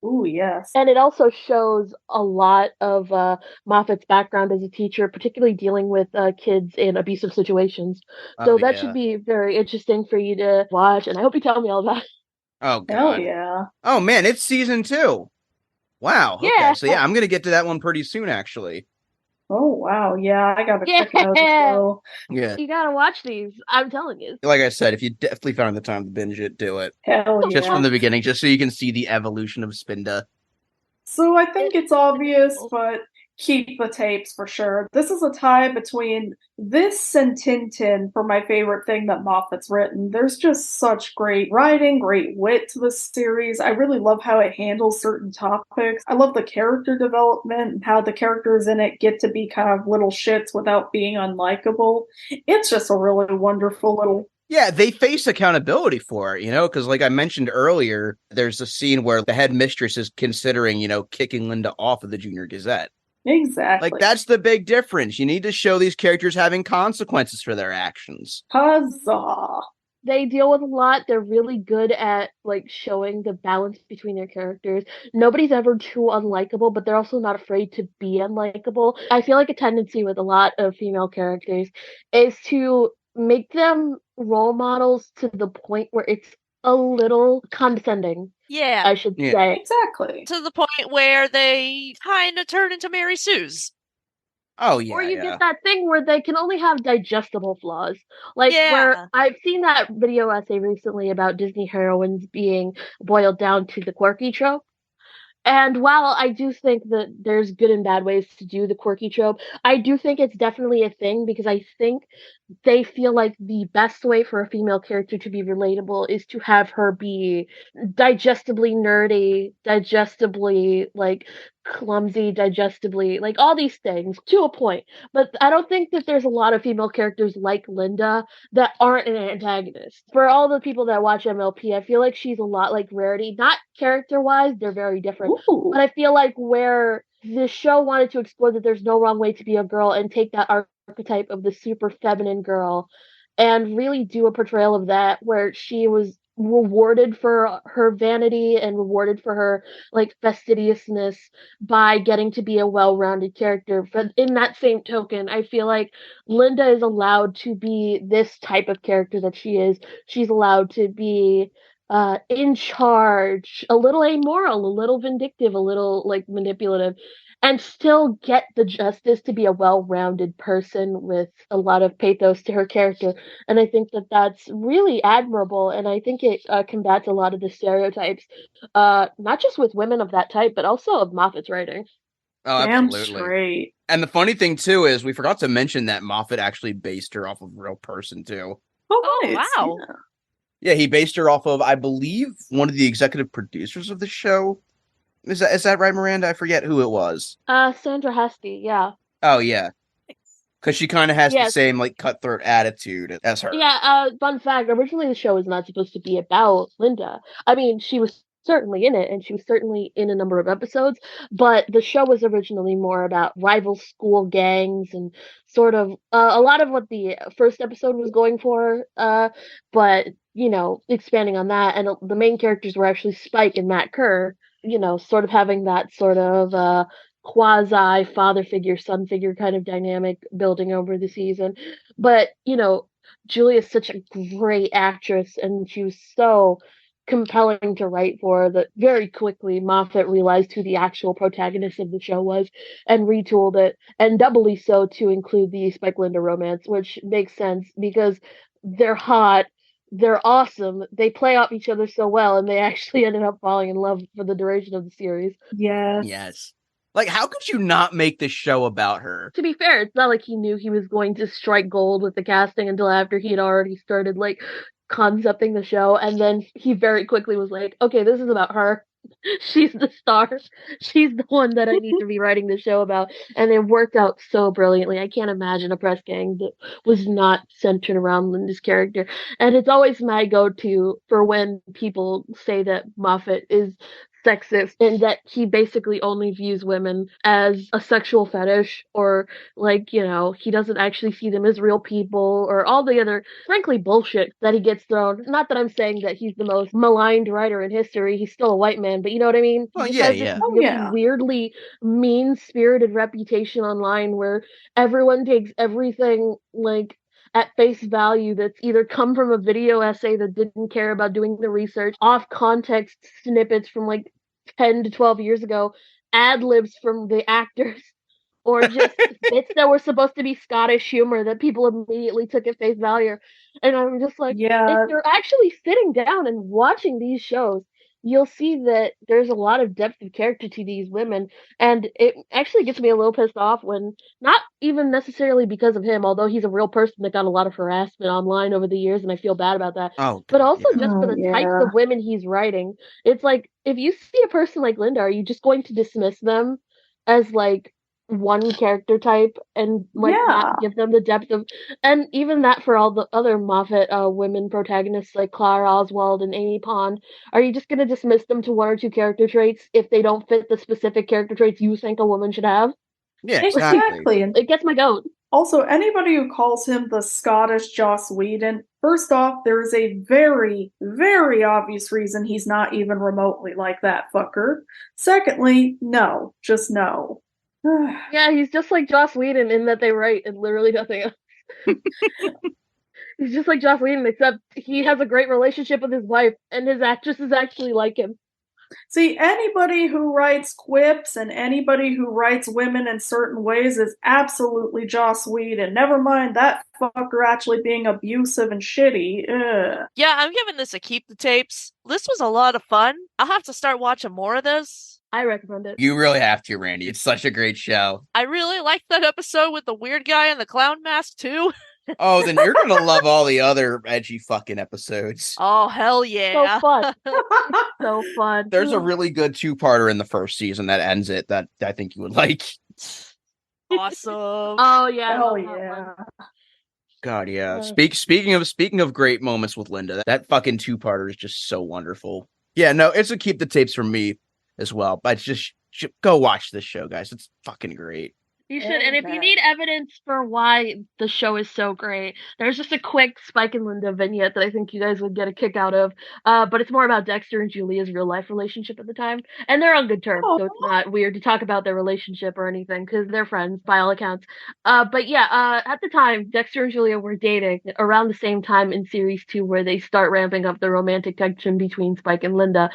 Ooh, yes. And it also shows a lot of Moffat's background as a teacher, particularly dealing with kids in abusive situations. So that should be very interesting for you to watch, and I hope you tell me all about it. Oh, God. Hell yeah. Oh, man, it's season 2. Wow. Yeah. Okay, so yeah, I'm going to get to that one pretty soon, actually. Oh, wow. Yeah, I gotta check it out as well. Yeah. You gotta watch these. I'm telling you. Like I said, if you definitely found the time to binge it, do it. Hell yeah. Just from the beginning, just so you can see the evolution of Spinda. So I think it's obvious, but keep the tapes for sure. This is a tie between this and Tintin for my favorite thing that Moffat's written. There's just such great writing, great wit to the series. I really love how it handles certain topics. I love the character development and how the characters in it get to be kind of little shits without being unlikable. It's just a really wonderful little... Yeah, they face accountability for it, because like I mentioned earlier, there's a scene where the headmistress is considering, kicking Linda off of the Junior Gazette. Exactly. Like, that's the big difference. You need to show these characters having consequences for their actions. Huzzah! They deal with a lot. They're really good at like showing the balance between their characters. Nobody's ever too unlikable, but they're also not afraid to be unlikable. I feel like a tendency with a lot of female characters is to make them role models to the point where it's a little condescending. Yeah. I should say. Exactly. To the point where they kind of turn into Mary Sue's. Oh, yeah. Or you get that thing where they can only have digestible flaws. Like, where I've seen that video essay recently about Disney heroines being boiled down to the quirky trope. And while I do think that there's good and bad ways to do the quirky trope, I do think it's definitely a thing because I think they feel like the best way for a female character to be relatable is to have her be digestibly nerdy, digestibly like clumsy, digestibly like all these things to a point. But I don't think that there's a lot of female characters like Linda that aren't an antagonist. For all the people that watch MLP, I feel like she's a lot like Rarity. Not character-wise, they're very different. Ooh. But I feel like where the show wanted to explore that there's no wrong way to be a girl and take that archetype of the super feminine girl and really do a portrayal of that where she was rewarded for her vanity and rewarded for her like fastidiousness by getting to be a well-rounded character. But in that same token, I feel like Linda is allowed to be this type of character that she is. She's allowed to be in charge, a little amoral, a little vindictive, a little like manipulative, and still get the justice to be a well-rounded person with a lot of pathos to her character. And I think that that's really admirable, and I think it combats a lot of the stereotypes, not just with women of that type, but also of Moffat's writing. Oh, Damn absolutely. straight. And the funny thing, too, is we forgot to mention that Moffat actually based her off of a real person, too. Oh, nice. wow. Yeah, he based her off of, I believe, one of the executive producers of the show. Is that right, Miranda? I forget who it was. Sandra Hesty, yeah. Oh, yeah. Because she kind of has the Yes. same, like, cutthroat attitude as her. Yeah, fun fact, originally the show was not supposed to be about Linda. I mean, she was certainly in it, and she was certainly in a number of episodes, but the show was originally more about rival school gangs and sort of a lot of what the first episode was going for, but, expanding on that, and the main characters were actually Spike and Matt Kerr, sort of having that sort of quasi father figure, son figure kind of dynamic building over the season. But, Julia's such a great actress, and she was so compelling to write for that very quickly Moffat realized who the actual protagonist of the show was and retooled it, and doubly so to include the Spike Linda romance, which makes sense because they're hot, they're awesome, they play off each other so well, and they actually ended up falling in love for the duration of the series. Yes. Like, how could you not make this show about her? To be fair, it's not like he knew he was going to strike gold with the casting until after he had already started, concepting the show, and then he very quickly was like, okay, this is about her. She's the star. She's the one that I need to be writing the show about. And it worked out so brilliantly. I can't imagine a press gang that was not centered around Linda's character. And it's always my go-to for when people say that Moffat is sexist and that he basically only views women as a sexual fetish, or he doesn't actually see them as real people, or all the other frankly bullshit that he gets thrown. Not that I'm saying that he's the most maligned writer in history, he's still a white man, but you know what I mean? Well, He yeah, has this really weirdly mean-spirited reputation online where everyone takes everything at face value that's either come from a video essay that didn't care about doing the research, off context snippets from 10 to 12 years ago, ad libs from the actors, or just bits that were supposed to be Scottish humor that people immediately took at face value. And I'm just like, if you're actually sitting down and watching these shows, you'll see that there's a lot of depth of character to these women, and it actually gets me a little pissed off when, not even necessarily because of him, although he's a real person that got a lot of harassment online over the years, and I feel bad about that, but also just for the types of women he's writing. It's like, if you see a person like Linda, are you just going to dismiss them as one character type and not give them the depth of, and even that for all the other Moffat women protagonists like Clara Oswald and Amy Pond, are you just going to dismiss them to one or two character traits if they don't fit the specific character traits you think a woman should have? Yeah, exactly. It gets my goat. Also, anybody who calls him the Scottish Joss Whedon, first off, there is a very, very obvious reason he's not even remotely like that fucker. Secondly, no. Just no. Yeah, he's just like Joss Whedon in that they write and literally nothing else. He's just like Joss Whedon, except he has a great relationship with his wife, and his actresses actually like him. See, anybody who writes quips and anybody who writes women in certain ways is absolutely Joss Whedon. Never mind that fucker actually being abusive and shitty. Ugh. Yeah, I'm giving this a keep the tapes. This was a lot of fun. I'll have to start watching more of this. I recommend it. You really have to, Randy. It's such a great show. I really liked that episode with the weird guy in the clown mask, too. Oh, then you're going to love all the other edgy fucking episodes. Oh, hell yeah. So fun. So fun. There's a really good two-parter in the first season that ends it that I think you would like. Awesome. Oh, yeah. Hell yeah. God, yeah. Speaking of great moments with Linda, that fucking two-parter is just so wonderful. Yeah, no, it's a keep the tapes from me as well. But just go watch this show, guys. It's fucking great. You should, and if you need evidence for why the show is so great, there's just a quick Spike and Linda vignette that I think you guys would get a kick out of. But it's more about Dexter and Julia's real life relationship at the time, and they're on good terms, so it's not weird to talk about their relationship or anything because they're friends by all accounts. But yeah, at the time, Dexter and Julia were dating around the same time in series 2, where they start ramping up the romantic tension between Spike and Linda,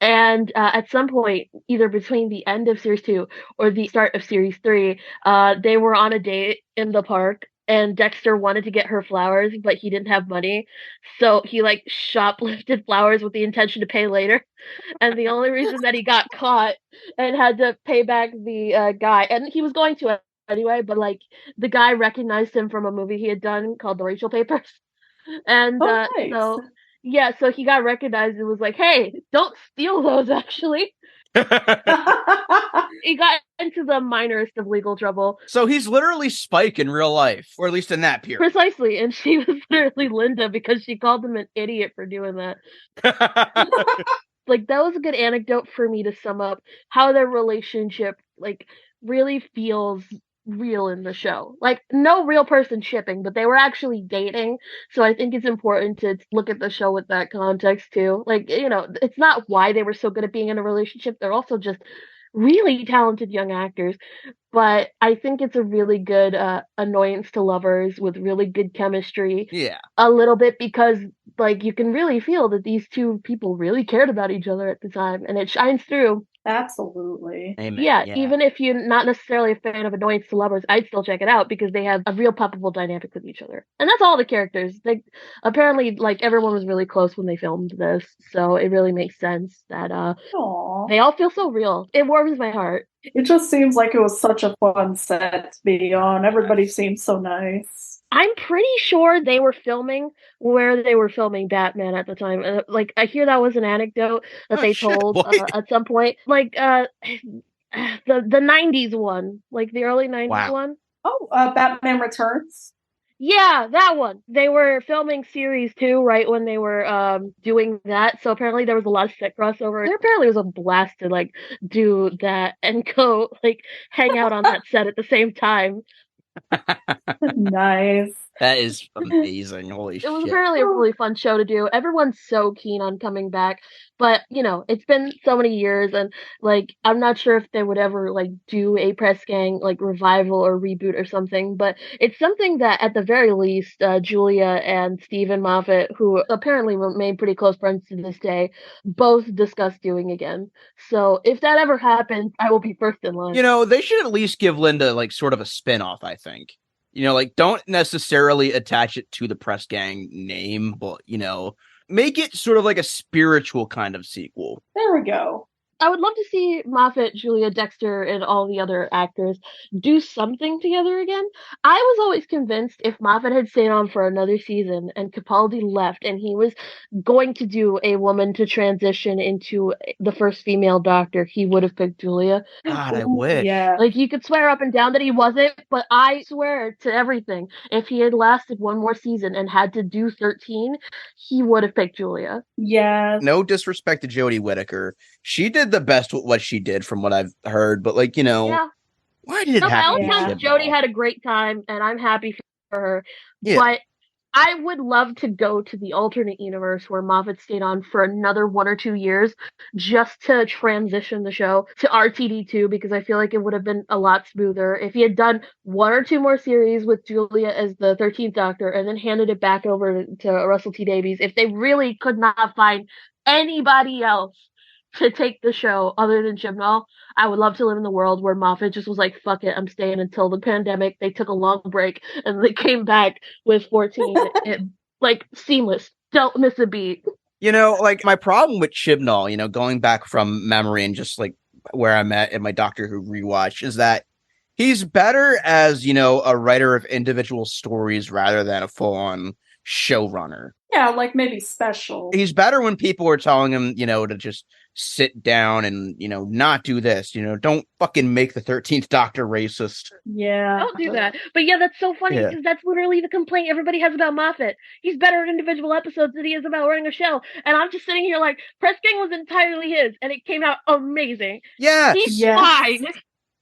and at some point, either between the end of series 2 or the start of series 3. They were on a date in the park, and Dexter wanted to get her flowers, but he didn't have money. So he shoplifted flowers with the intention to pay later. And the only reason that he got caught and had to pay back the guy, and he was going to anyway, but the guy recognized him from a movie he had done called The Rachel Papers. And nice. so he got recognized and was like, hey, don't steal those, actually. He got into the minorest of legal trouble. So he's literally Spike in real life, or at least in that period. Precisely, and she was literally Linda because she called him an idiot for doing that. like, that was a good anecdote for me to sum up how their relationship, like, really feels real in the show. Like, no real person shipping, but they were actually dating. So I think it's important to look at the show with that context too. Like, you know, it's not why they were so good at being in a relationship. They're also just really talented young actors. But I think it's a really good annoyance to lovers with really good chemistry. Yeah. A little bit because, like, you can really feel that these two people really cared about each other at the time, and it shines through. Absolutely. Amen. Yeah, even if you're not necessarily a fan of Annoyance to Lovers, I'd still check it out because they have a real palpable dynamic with each other. And that's all the characters. They apparently, like, everyone was really close when they filmed this, so it really makes sense that they all feel so real. It warms my heart. It just seems like it was such a fun set to be on. Everybody seems so nice. I'm pretty sure they were filming where they were filming Batman at the time. Like, I hear that was an anecdote that they told at some point. Like, the 90s one. Like, the early 90s one. Oh, Batman Returns? Yeah, that one. They were filming series 2 right when they were doing that. So apparently there was a lot of set crossover. There apparently was a blast to, like, do that and go, like, hang out on that set at the same time. Nice. That is amazing. Holy shit. It was apparently a really fun show to do. Everyone's so keen on coming back. But, you know, it's been so many years, and, like, I'm not sure if they would ever, like, do a Press Gang, like, revival or reboot or something. But it's something that, at the very least, Julia and Stephen Moffat, who apparently remain pretty close friends to this day, both discussed doing again. So if that ever happens, I will be first in line. You know, they should at least give Linda, like, sort of a spin-off, I think. You know, like, don't necessarily attach it to the Press Gang name, but, you know, make it sort of like a spiritual kind of sequel. There we go. I would love to see Moffat, Julia, Dexter, and all the other actors do something together again. I was always convinced if Moffat had stayed on for another season and Capaldi left and he was going to do a woman to transition into the first female Doctor, he would have picked Julia. God, I wish. Yeah. Like, you could swear up and down that he wasn't, but I swear to everything, if he had lasted one more season and had to do 13, he would have picked Julia. Yes. No disrespect to Jodie Whittaker. She did the best with what she did from what I've heard, but, like, you know, why did it happen? Jodie had a great time, and I'm happy for her. Yeah. But I would love to go to the alternate universe where Moffat stayed on for another 1 or 2 years just to transition the show to RTD2, because I feel like it would have been a lot smoother if he had done 1 or 2 more series with Julia as the 13th Doctor and then handed it back over to Russell T Davies. If they really could not find anybody else to take the show other than Chibnall, I would love to live in the world where Moffat just was like, fuck it, I'm staying until the pandemic. They took a long break and they came back with 14. Like, seamless. Don't miss a beat. You know, like, my problem with Chibnall, you know, going back from memory and just, like, where I'm at in my Doctor Who rewatch, is that he's better as, you know, a writer of individual stories rather than a full-on showrunner. Yeah, like maybe special. He's better when people are telling him, you know, to just sit down and, you know, not do this, you know, don't fucking make the 13th Doctor racist. Yeah. Don't do that. But yeah, that's so funny because that's literally the complaint everybody has about Moffat. He's better at individual episodes than he is about running a show. And I'm just sitting here like, Press Gang was entirely his and it came out amazing. Yeah. He's fine.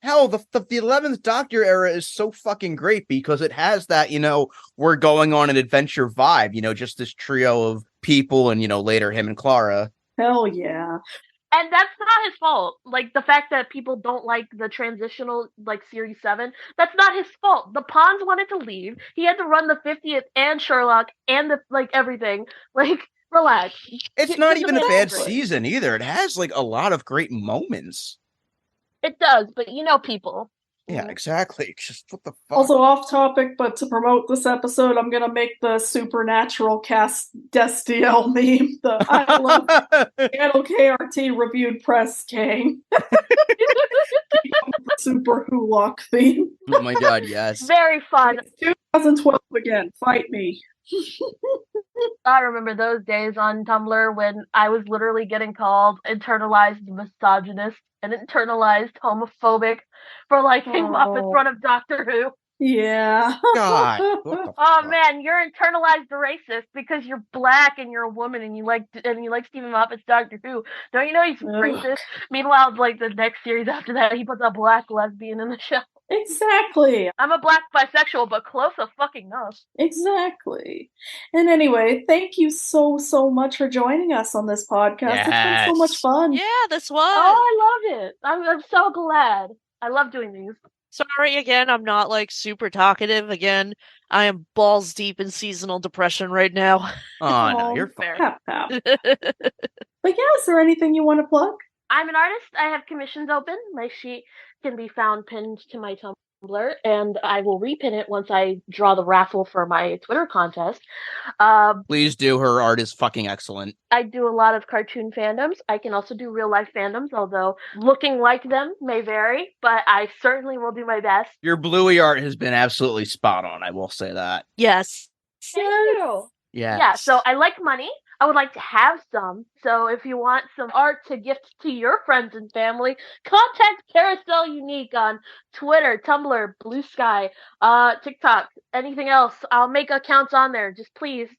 Hell, the 11th Doctor era is so fucking great because it has that, you know, we're going on an adventure vibe, you know, just this trio of people and, you know, later him and Clara. Hell yeah. And that's not his fault. Like, the fact that people don't like the transitional, like, Series 7, that's not his fault. The Ponds wanted to leave. He had to run the 50th and Sherlock and, the like, everything. Like, relax. It's not even a bad season either. It has, like, a lot of great moments. It does, but you know people. Yeah, exactly. Just what the fuck? Also off topic, but to promote this episode, I'm gonna make the Supernatural cast Destiel meme. The I love Channel KRT reviewed Press Gang. Super Who-Lock theme. Oh my god, yes. Very fun. 2012 again. Fight me. I remember those days on Tumblr when I was literally getting called internalized misogynist and internalized homophobic for liking Moffat's run of Doctor Who. Yeah. God. What the Oh fuck? man, you're internalized racist because you're black and you're a woman and you like Stephen Moffat's Doctor Who. Don't you know he's racist? Meanwhile, like the next series after that, he puts a black lesbian in the show. Exactly. I'm a black bisexual, but close a fucking enough. Exactly. And anyway, thank you so much for joining us on this podcast. It's been so much fun. Yeah, this was. Oh, I loved it. I'm so glad. I love doing these. Sorry again, I'm not like super talkative. Again, I am balls deep in seasonal depression right now. Oh, no, you're fair. But yeah, is there anything you want to plug? I'm an artist. I have commissions open. My sheet can be found pinned to my Tumblr, and I will repin it once I draw the raffle for my Twitter contest. Please do. Her art is fucking excellent. I do a lot of cartoon fandoms. I can also do real life fandoms, although looking like them may vary, but I certainly will do my best. Your Bluey art has been absolutely spot on, I will say that. Yes. Thank you. Yes. Yeah, so I like money. I would like to have some. So if you want some art to gift to your friends and family, contact Carousel Unique on Twitter, Tumblr, Blue Sky, TikTok, anything else. I'll make accounts on there. Just please.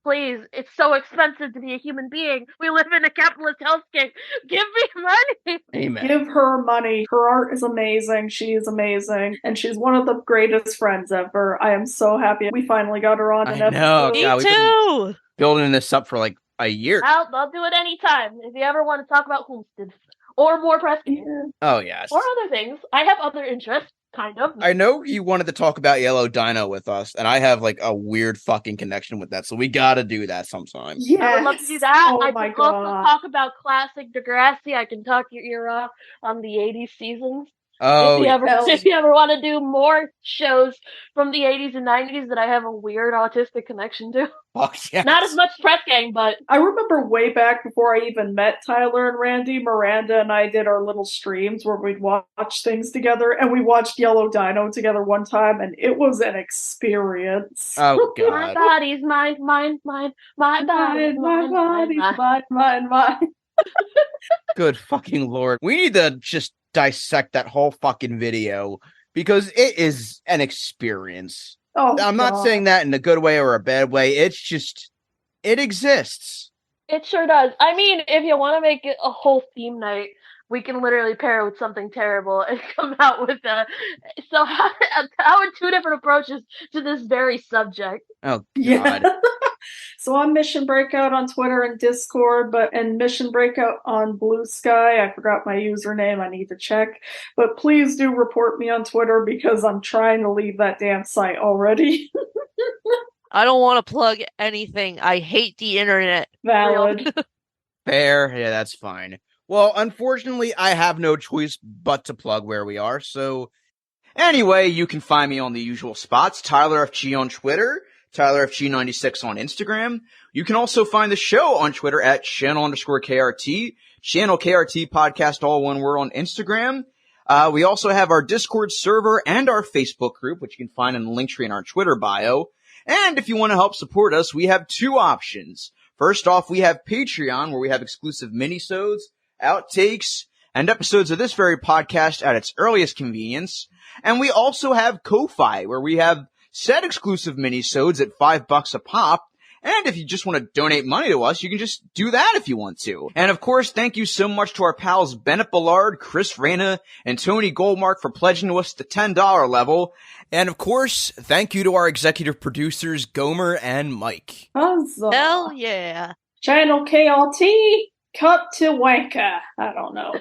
Please, it's so expensive to be a human being. We live in a capitalist hellscape. Give me money. Amen. Give her money. Her art is amazing. She is amazing. And she's one of the greatest friends ever. I am so happy we finally got her on an episode. know. Me God, we've too. building this up for like a year. I'll do it anytime. If you ever want to talk about Homestead or more press games. Oh, yes. Or other things. I have other interests, kind of. I know you wanted to talk about Yellow Dino with us, and I have like a weird fucking connection with that, so we gotta do that sometime. Yes. I would love to do that. Oh I my can also God. talk about classic Degrassi. I can talk your ear off on the 80s seasons. Oh, If you ever want to do more shows from the 80s and 90s that I have a weird autistic connection to. fuck yes. Not as much press gang, but I remember way back before I even met Tyler and Randy, Miranda and I did our little streams where we'd watch things together, and we watched Yellow Dino together one time, and it was an experience. Oh, God. my body's mine, my body's mine. Good fucking lord. We need to just dissect that whole fucking video because it is an experience. Oh, I'm not God. saying that in a good way or a bad way. It's just, it exists. It sure does. I mean, if you want to make it a whole theme night, we can literally pair it with something terrible and come out with a. So how are two different approaches to this very subject? Oh, God. Yeah. So I'm Mission Breakout on Twitter and Discord, and Mission Breakout on Blue Sky. I forgot my username. I need to check. But please do report me on Twitter because I'm trying to leave that damn site already. I don't want to plug anything. I hate the internet. Valid. Fair. Yeah, that's fine. Well, unfortunately, I have no choice but to plug where we are. So anyway, you can find me on the usual spots. Tyler FG on Twitter. Tyler FG96 on Instagram. You can also find the show on Twitter at channel_KRT. Channel KRT podcast, all one word, on Instagram. We also have our Discord server and our Facebook group, which you can find in the link tree in our Twitter bio. And if you want to help support us, we have two options. First off, we have Patreon, where we have exclusive minisodes, outtakes, and episodes of this very podcast at its earliest convenience. And we also have Ko-Fi, where we have said exclusive minisodes at $5 a pop. And if you just want to donate money to us, you can just do that if you want to. And of course, thank you so much to our pals Bennett Ballard, Chris Reyna, and Tony Goldmark for pledging to us the $10 level. And of course, thank you to our executive producers, Gomer and Mike. Huzzah. Hell yeah. Channel KLT, cut to wanker. I don't know.